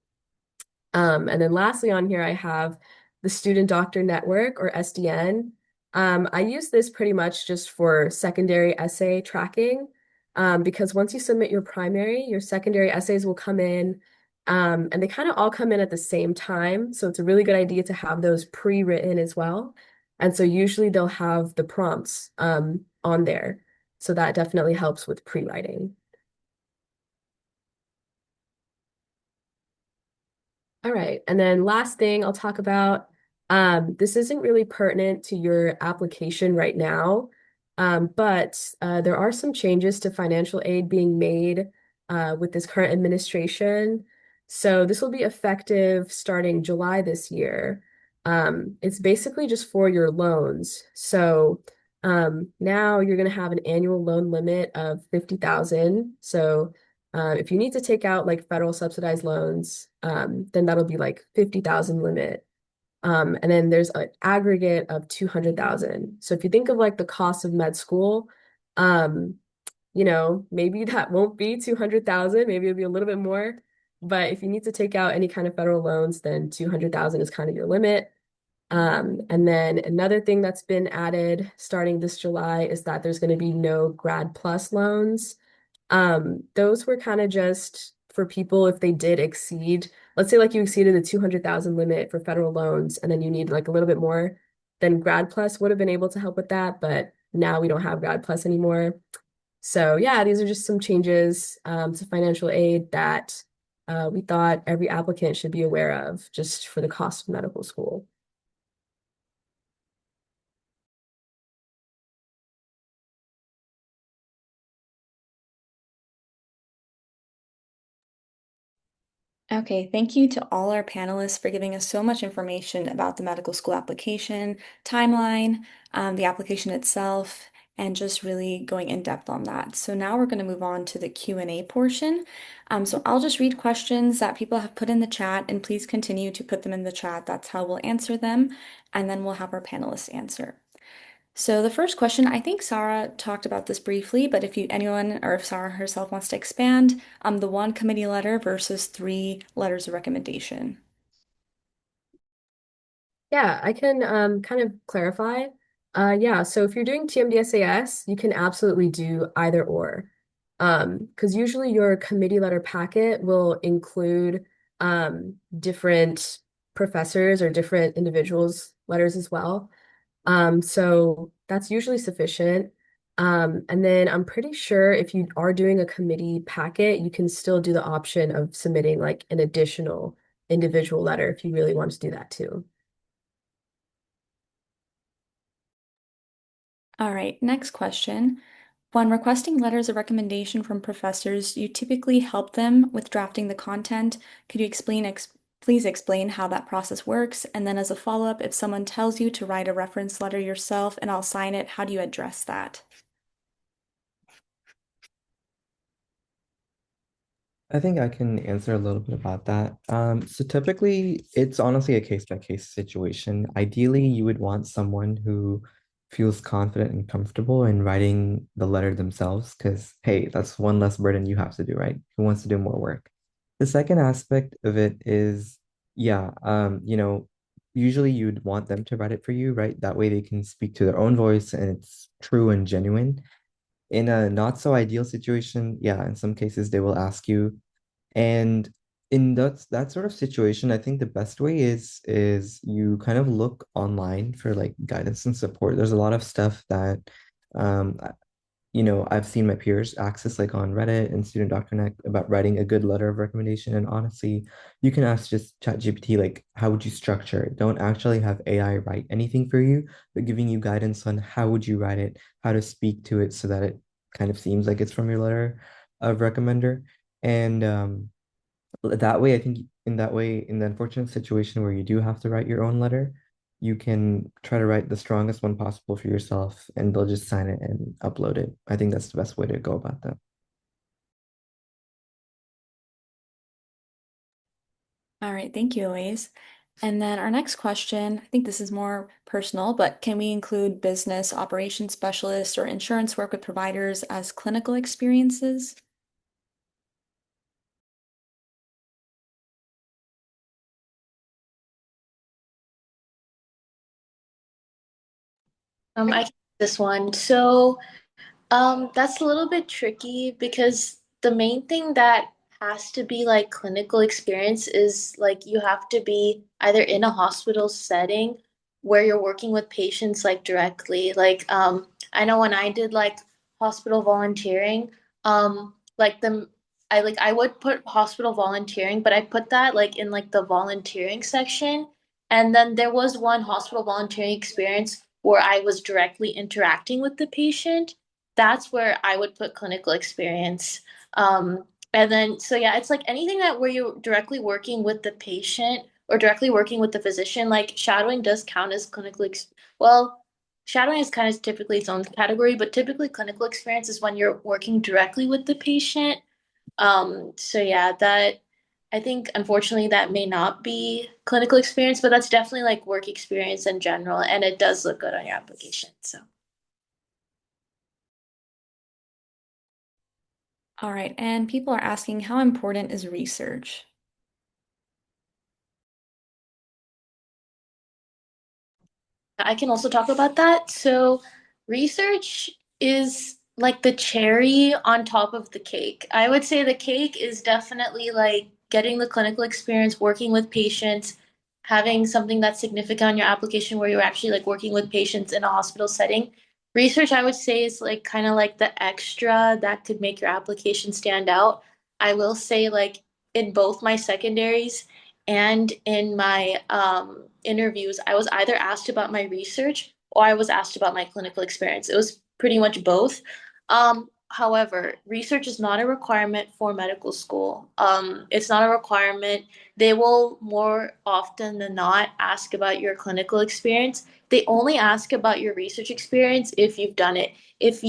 And then lastly on here, I have the Student Doctor Network or SDN. I use this pretty much just for secondary essay tracking because once you submit your primary, your secondary essays will come in and they kind of all come in at the same time. So it's a really good idea to have those pre-written as well. And so usually they'll have the prompts on there. So that definitely helps with pre-writing. All right. And then last thing I'll talk about, this isn't really pertinent to your application right now, but there are some changes to financial aid being made with this current administration. So this will be effective starting July this year. It's basically just for your loans. So now you're going to have an annual loan limit of 50,000. So if you need to take out like federal subsidized loans, then that'll be like 50,000 limit. And then there's an aggregate of 200,000. So if you think of like the cost of med school, um, maybe that won't be 200,000, maybe it'll be a little bit more. But if you need to take out any kind of federal loans, then 200,000 is kind of your limit. And then another thing that's been added starting this July is that there's going to be no Grad Plus loans. Those were kind of just for people if they did exceed, let's say like you exceeded the 200,000 limit for federal loans and then you need like a little bit more, then Grad Plus would have been able to help with that, but now we don't have Grad Plus anymore. So yeah, these are just some changes to financial aid that we thought every applicant should be aware of just for the cost of medical school. Okay, thank you to all our panelists for giving us so much information about the medical school application, timeline, the application itself, and just really going in depth on that. So now we're going to move on to the Q&A portion. So I'll just read questions that people have put in the chat, and please continue to put them in the chat. That's how we'll answer them, and then we'll have our panelists answer. So the first question, I think Sarah talked about this briefly, but if anyone or if Sarah herself wants to expand, the one committee letter versus 3 letters of recommendation. Yeah, I can kind of clarify. Yeah, so if you're doing TMDSAS, you can absolutely do either or. Because usually your committee letter packet will include different professors or different individuals' letters as well. So that's usually sufficient. And then I'm pretty sure if you are doing a committee packet, you can still do the option of submitting like an additional individual letter if you really want to do that too. All right, next question. When requesting letters of recommendation from professors, you typically help them with drafting the content. Could you please explain how that process works? And then as a follow-up, if someone tells you to write a reference letter yourself and I'll sign it, how do you address that? I think I can answer a little bit about that. So typically, it's honestly a case-by-case situation. Ideally, you would want someone who feels confident and comfortable in writing the letter themselves, because hey, that's one less burden you have to do, right? Who wants to do more work? The second aspect of it is, yeah, usually you'd want them to write it for you, right? That way they can speak to their own voice and it's true and genuine. In a not so ideal situation, yeah, in some cases they will ask you, and in that sort of situation, I think the best way is you kind of look online for like guidance and support. There's a lot of stuff that um I've seen my peers access like on Reddit and Student.Connect about writing a good letter of recommendation. And honestly, you can ask just ChatGPT like how would you structure it? Don't actually have AI write anything for you, but giving you guidance on how would you write it, how to speak to it so that it kind of seems like it's from your letter of recommender. And that way, I think in that way, in the unfortunate situation where you do have to write your own letter, you can try to write the strongest one possible for yourself and they'll just sign it and upload it. I think that's the best way to go about that. All right, thank you, Elise. And then our next question, I think this is more personal, but can we include business operations specialists or insurance work with providers as clinical experiences? I can take this one. So that's a little bit tricky because the main thing that has to be like clinical experience is like you have to be either in a hospital setting where you're working with patients like directly. Like I know when I did like hospital volunteering, like the I would put hospital volunteering, but I put that like in like the volunteering section. And then there was one hospital volunteering experience where I was directly interacting with the patient. That's where I would put clinical experience. And then, so yeah, it's like anything that where you're directly working with the patient or directly working with the physician, like shadowing does count as well, shadowing is kind of typically its own category, but typically clinical experience is when you're working directly with the patient. So yeah, that I think unfortunately that may not be clinical experience, but that's definitely like work experience in general, and it does look good on your application. So. All right, and people are asking how important is research? I can also talk about that. So, research is like the cherry on top of the cake. I would say the cake is definitely like getting the clinical experience, working with patients, having something that's significant on your application where you're actually like working with patients in a hospital setting. Research, I would say, is like kind of like the extra that could make your application stand out. I will say, like, in both my secondaries and in my interviews, I was either asked about my research or I was asked about my clinical experience. It was pretty much both. However, research is not a requirement for medical school. It's not a requirement. They will more often than not ask about your clinical experience. They only ask about your research experience if you've done it. If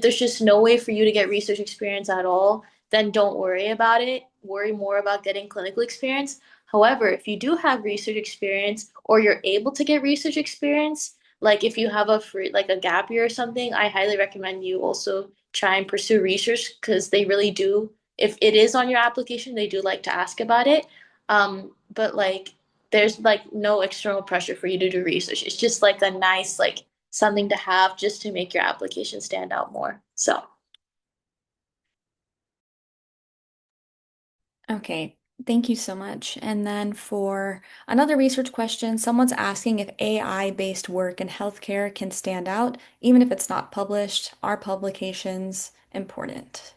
there's just no way for you to get research experience at all, then don't worry about it. Worry more about getting clinical experience. However, if you do have research experience or you're able to get research experience, like if you have a free, like a gap year or something, I highly recommend you also try and pursue research because they really do. If it is on your application, they do like to ask about it. But like there's like no external pressure for you to do research. It's just like a nice like something to have just to make your application stand out more. So Okay, Thank you so much. And then for another research question, someone's asking if AI-based work in healthcare can stand out, even if it's not published. Are publications important?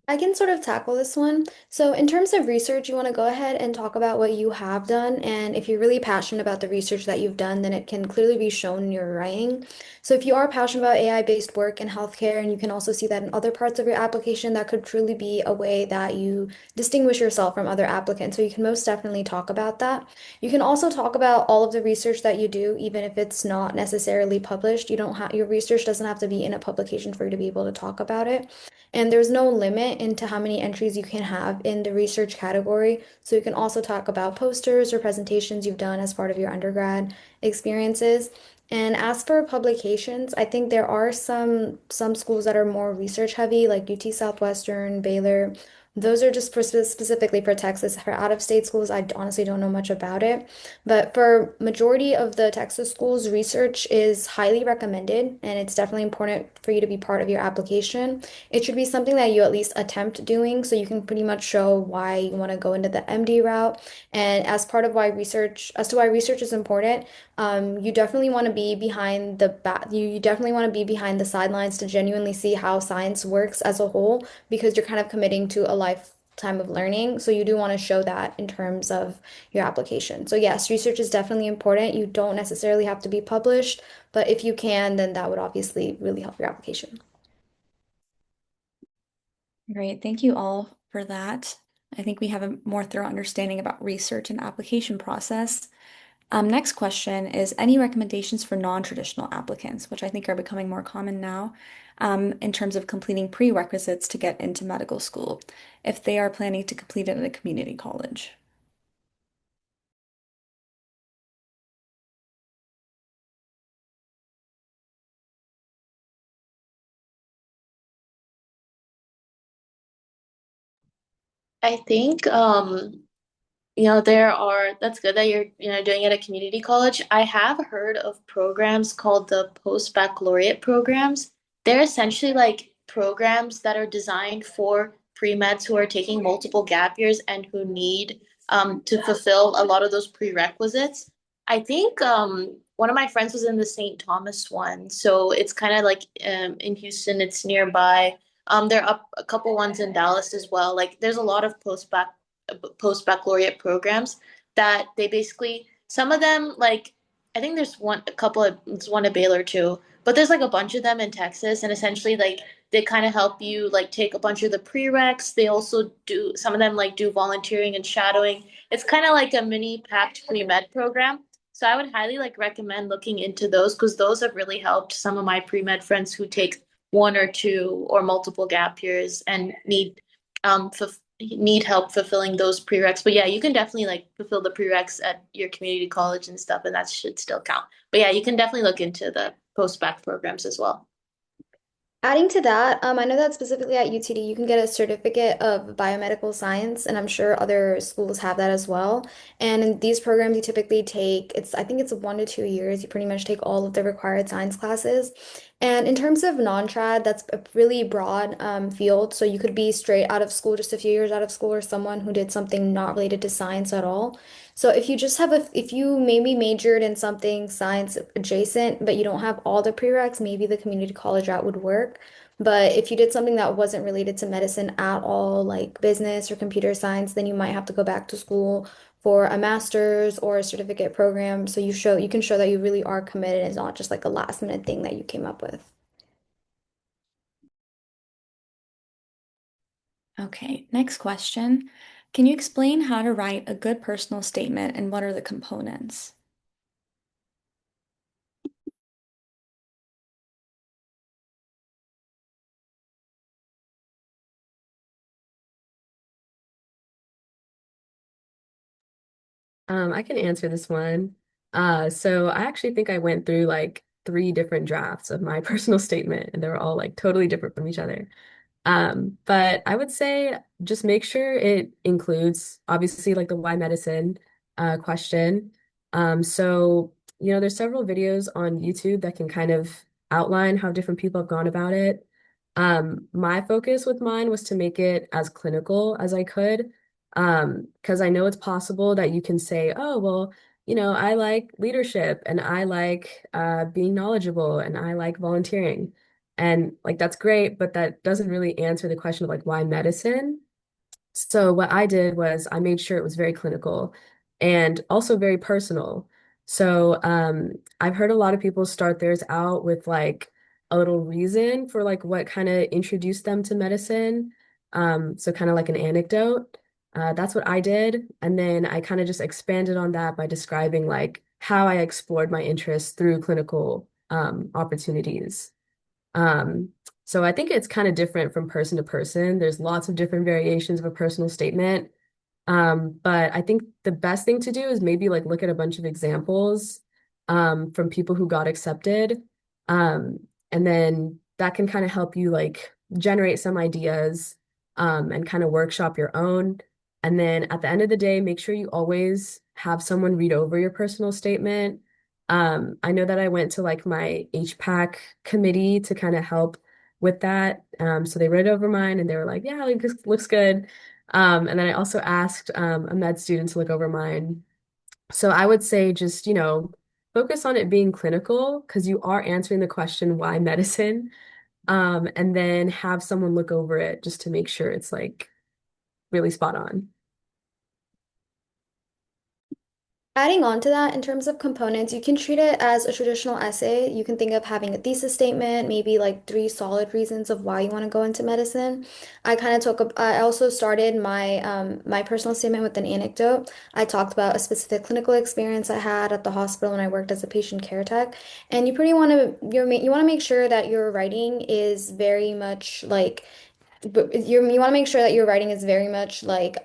I can sort of tackle this one. So, in terms of research, you want to go ahead and talk about what you have done. And if you're really passionate about the research that you've done, then it can clearly be shown in your writing. So, if you are passionate about AI-based work in healthcare, and you can also see that in other parts of your application, that could truly be a way that you distinguish yourself from other applicants. So, you can most definitely talk about that. You can also talk about all of the research that you do, even if it's not necessarily published. You don't have your research doesn't have to be in a publication for you to be able to talk about it. And there's no limit into how many entries you can have in the research category. So you can also talk about posters or presentations you've done as part of your undergrad experiences. And as for publications, I think there are some schools that are more research heavy, like UT Southwestern, Baylor. Those are just specifically for Texas. For out-of-state schools, I honestly don't know much about it. But for majority of the Texas schools, research is highly recommended, and it's definitely important for you to be part of your application. It should be something that you at least attempt doing so you can pretty much show why you want to go into the MD route. And as part of as to why research is important, you definitely want to be behind you definitely want to be behind the sidelines to genuinely see how science works as a whole because you're kind of committing to a lifetime of learning. So you do want to show that in terms of your application. So yes, research is definitely important. You don't necessarily have to be published, but if you can, then that would obviously really help your application. Great. Thank you all for that. I think we have a more thorough understanding about research and application process. Next question is any recommendations for non-traditional applicants, which I think are becoming more common now, in terms of completing prerequisites to get into medical school, if they are planning to complete it at a community college. I think that's good that you're, doing it at community college. I have heard of programs called the post-baccalaureate programs. They're essentially like programs that are designed for pre-meds who are taking multiple gap years and who need to fulfill a lot of those prerequisites. I think one of my friends was in the St. Thomas one, so it's kind of like in Houston, it's nearby. There are up a couple ones in Dallas as well. Like there's a lot of post baccalaureate programs that they basically some of them like I think there's there's one at Baylor too, but there's like a bunch of them in Texas, and essentially like they kind of help you like take a bunch of the prereqs. They also do some of them like do volunteering and shadowing. It's kind of like a mini packed pre-med program. So I would highly like recommend looking into those because those have really helped some of my pre-med friends who take one or two or multiple gap years and um need help fulfilling those prereqs. But yeah, you can definitely like fulfill the prereqs at your community college and stuff, and that should still count. But yeah, you can definitely look into the post-bac programs as well. Adding to that, I know that specifically at UTD, you can get a certificate of biomedical science, and I'm sure other schools have that as well. And in these programs, you typically I think it's 1 to 2 years. You pretty much take all of the required science classes. And in terms of non-trad, that's a really broad field. So you could be straight out of school, just a few years out of school, or someone who did something not related to science at all. So if you maybe majored in something science adjacent, but you don't have all the prereqs, maybe the community college route would work. But if you did something that wasn't related to medicine at all, like business or computer science, then you might have to go back to school for a master's or a certificate program. So you can show that you really are committed. It's not just like a last minute thing that you came up with. Okay, next question. Can you explain how to write a good personal statement and what are the components? I can answer this one. So I actually think I went through like three different drafts of my personal statement, and they were all like totally different from each other. But I would say just make sure it includes obviously like the why medicine question. So there's several videos on YouTube that can kind of outline how different people have gone about it. My focus with mine was to make it as clinical as I could. Because I know it's possible that you can say, oh, well, I like leadership and I like being knowledgeable and I like volunteering. And like that's great, but that doesn't really answer the question of like why medicine? So what I did was I made sure it was very clinical and also very personal. So I've heard a lot of people start theirs out with like a little reason for like what kind of introduced them to medicine. So kind of like an anecdote. That's what I did. And then I kind of just expanded on that by describing like how I explored my interests through clinical opportunities. Um, so I think it's kind of different from person to person. There's lots of different variations of a personal statement. But I think the best thing to do is maybe like look at a bunch of examples from people who got accepted. Um, and then that can kind of help you like generate some ideas and kind of workshop your own. And then at the end of the day, make sure you always have someone read over your personal statement. I know that I went to like my HPAC committee to kind of help with that. So they read over mine and they were like, yeah, like this looks good. And then I also asked a med student to look over mine. So I would say just, focus on it being clinical because you are answering the question, why medicine? And then have someone look over it just to make sure it's like really spot on. Adding on to that, in terms of components, you can treat it as a traditional essay. You can think of having a thesis statement, maybe like three solid reasons of why you want to go into medicine. I also started my personal statement with an anecdote. I talked about a specific clinical experience I had at the hospital when I worked as a patient care tech. And you want to make sure that your writing is very much like you want to make sure that your writing is very much like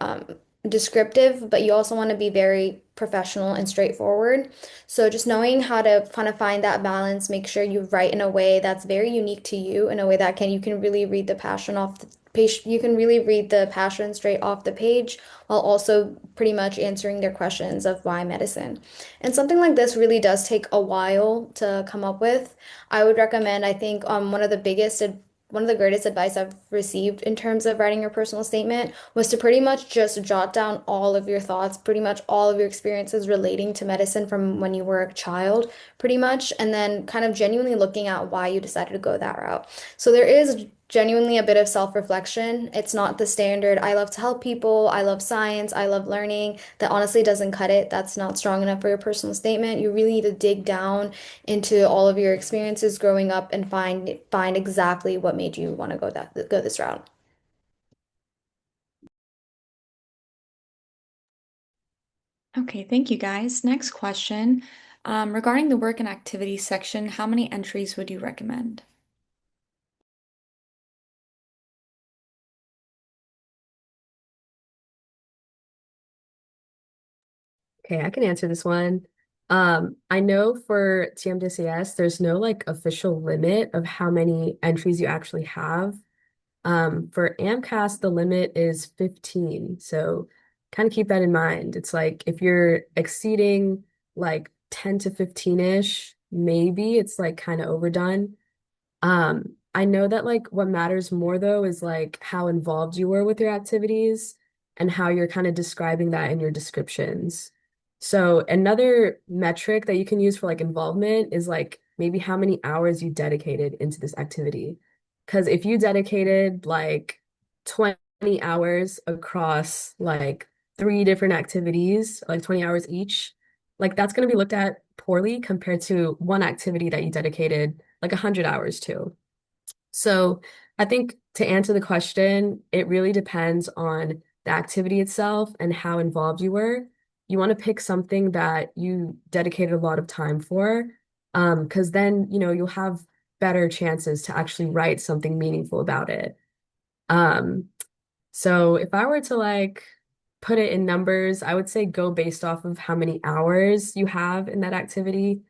descriptive, but you also want to be very professional and straightforward. So just knowing how to kind of find that balance, make sure you write in a way that's very unique to you, in a way that you can really read the passion off the page. You can really read the passion straight off the page while also pretty much answering their questions of why medicine. And something like this really does take a while to come up with. I would recommend, I think, one of the greatest advice I've received in terms of writing your personal statement was to pretty much just jot down all of your thoughts, pretty much all of your experiences relating to medicine from when you were a child, pretty much, and then kind of genuinely looking at why you decided to go that route. So there is genuinely a bit of self-reflection. It's not the standard, I love to help people, I love science, I love learning. That honestly doesn't cut it. That's not strong enough for your personal statement. You really need to dig down into all of your experiences growing up and find exactly what made you want to go this route. Okay, thank you guys. Next question. Regarding the work and activities section, how many entries would you recommend? Okay, I can answer this one. I know for TMDCS, there's no like official limit of how many entries you actually have. For AMCAS, the limit is 15. So kind of keep that in mind. It's like if you're exceeding like 10 to 15-ish, maybe it's like kind of overdone. I know that like what matters more though is like how involved you were with your activities and how you're kind of describing that in your descriptions. So another metric that you can use for like involvement is like maybe how many hours you dedicated into this activity. Because if you dedicated like 20 hours across like three different activities, like 20 hours each, like that's going to be looked at poorly compared to one activity that you dedicated like 100 hours to. So I think to answer the question, it really depends on the activity itself and how involved you were. You want to pick something that you dedicated a lot of time for, because then, you'll have better chances to actually write something meaningful about it. Um, so if I were to like put it in numbers, I would say go based off of how many hours you have in that activity.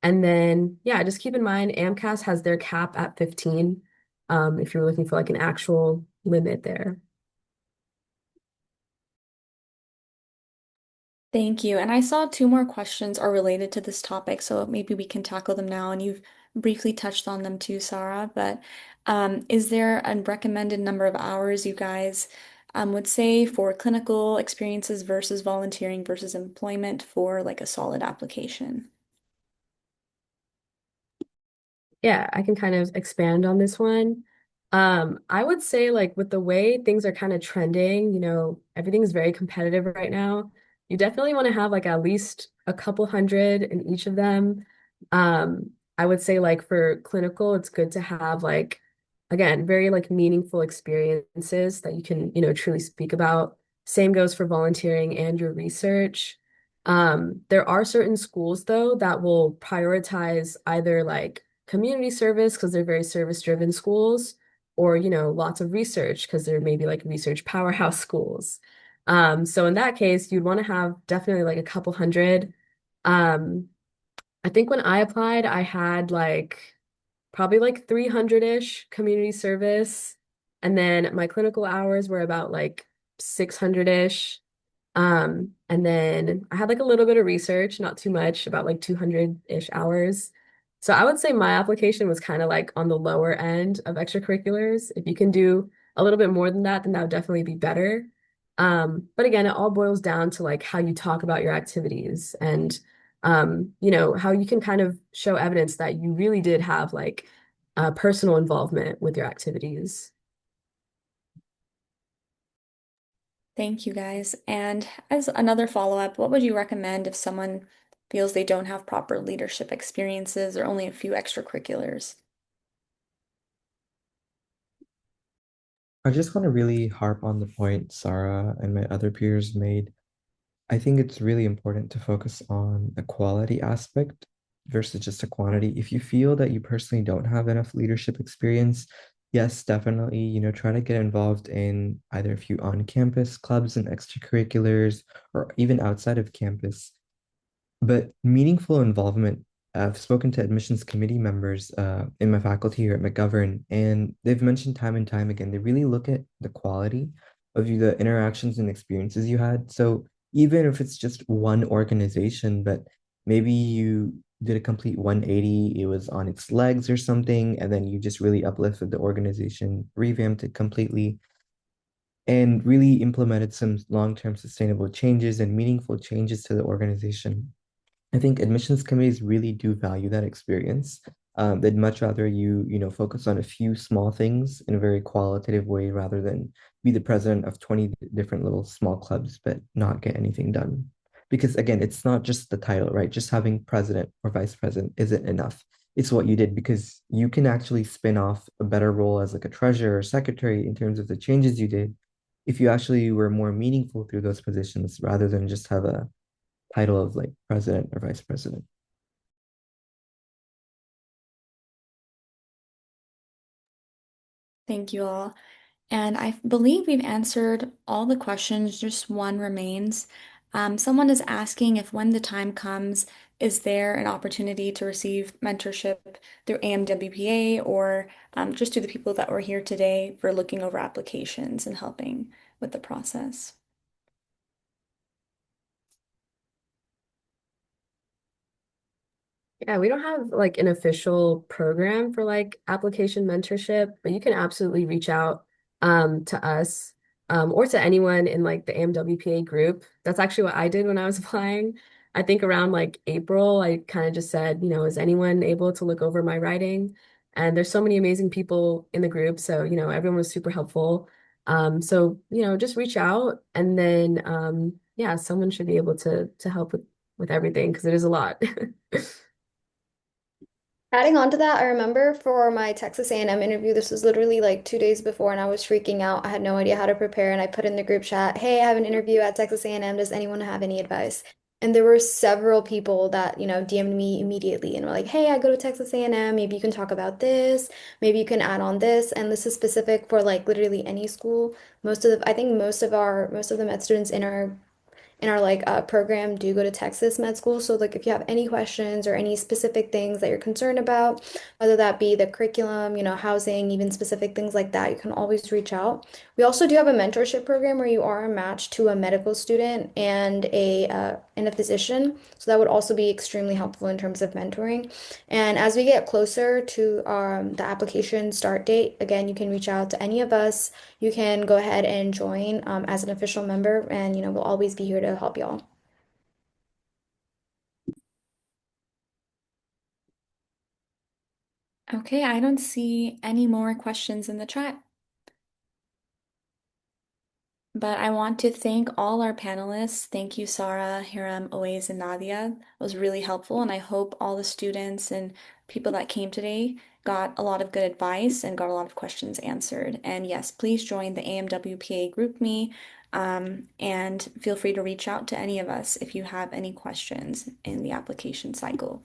And then, yeah, just keep in mind AMCAS has their cap at 15, if you're looking for like an actual limit there. Thank you. And I saw two more questions are related to this topic, so maybe we can tackle them now. And you've briefly touched on them too, Sarah, but is there a recommended number of hours you guys would say for clinical experiences versus volunteering versus employment for like a solid application? Yeah, I can kind of expand on this one. I would say like with the way things are kind of trending, everything's very competitive right now. You definitely want to have like at least a couple hundred in each of them. I would say like for clinical, it's good to have like again, very like meaningful experiences that you can, truly speak about. Same goes for volunteering and your research. There are certain schools though that will prioritize either like community service because they're very service-driven schools, or lots of research because they're maybe like research powerhouse schools. So in that case, you'd want to have definitely like a couple hundred. Um, I think when I applied, I had like probably like 300-ish community service, and then my clinical hours were about like 600-ish. And then I had like a little bit of research, not too much, about like 200-ish hours. So I would say my application was kind of like on the lower end of extracurriculars. If you can do a little bit more than that, then that would definitely be better. But again, it all boils down to like how you talk about your activities and how you can kind of show evidence that you really did have like personal involvement with your activities. Thank you guys. And as another follow-up, what would you recommend if someone feels they don't have proper leadership experiences or only a few extracurriculars? I just want to really harp on the point Sarah and my other peers made. I think it's really important to focus on the quality aspect versus just a quantity. If you feel that you personally don't have enough leadership experience, yes, definitely, try to get involved in either a few on-campus clubs and extracurriculars or even outside of campus. But meaningful involvement, I've spoken to admissions committee members in my faculty here at McGovern, and they've mentioned time and time again, they really look at the quality of you, the interactions and experiences you had. So even if it's just one organization, but maybe you did a complete 180, it was on its legs or something, and then you just really uplifted the organization, revamped it completely, and really implemented some long-term sustainable changes and meaningful changes to the organization. I think admissions committees really do value that experience. They'd much rather you focus on a few small things in a very qualitative way rather than be the president of 20 different little small clubs, but not get anything done. Because again, it's not just the title, right? Just having president or vice president isn't enough. It's what you did because you can actually spin off a better role as like a treasurer or secretary in terms of the changes you did if you actually were more meaningful through those positions rather than just have a title of like president or vice president. Thank you all. And I believe we've answered all the questions, just one remains. Someone is asking if when the time comes, is there an opportunity to receive mentorship through AMWPA or just to the people that were here today for looking over applications and helping with the process? Yeah, we don't have like an official program for like application mentorship, but you can absolutely reach out to us or to anyone in like the AMWPA group. That's actually what I did when I was applying. I think around like April, I kind of just said, is anyone able to look over my writing? And there's so many amazing people in the group, so everyone was super helpful. So just reach out, and then yeah, someone should be able to help with everything because it is a lot. Adding on to that, I remember for my Texas A&M interview, this was literally like 2 days before, and I was freaking out. I had no idea how to prepare, and I put in the group chat, "Hey, I have an interview at Texas A&M. Does anyone have any advice?" And there were several people that, DM'd me immediately and were like, "Hey, I go to Texas A&M. Maybe you can talk about this. Maybe you can add on this." And this is specific for like literally any school. I think most of the med students in our like program do go to Texas med school. So like if you have any questions or any specific things that you're concerned about, whether that be the curriculum, housing, even specific things like that, you can always reach out. We also do have a mentorship program where you are a match to a medical student and a physician. So that would also be extremely helpful in terms of mentoring. And as we get closer to the application start date, again, you can reach out to any of us. You can go ahead and join as an official member, and we'll always be here to help y'all. Okay, I don't see any more questions in the chat. But I want to thank all our panelists. Thank you, Sarah, Hiram, Oaze, and Nadia. It was really helpful, and I hope all the students and people that came today got a lot of good advice and got a lot of questions answered. And yes, please join the AMWPA GroupMe, and feel free to reach out to any of us if you have any questions in the application cycle.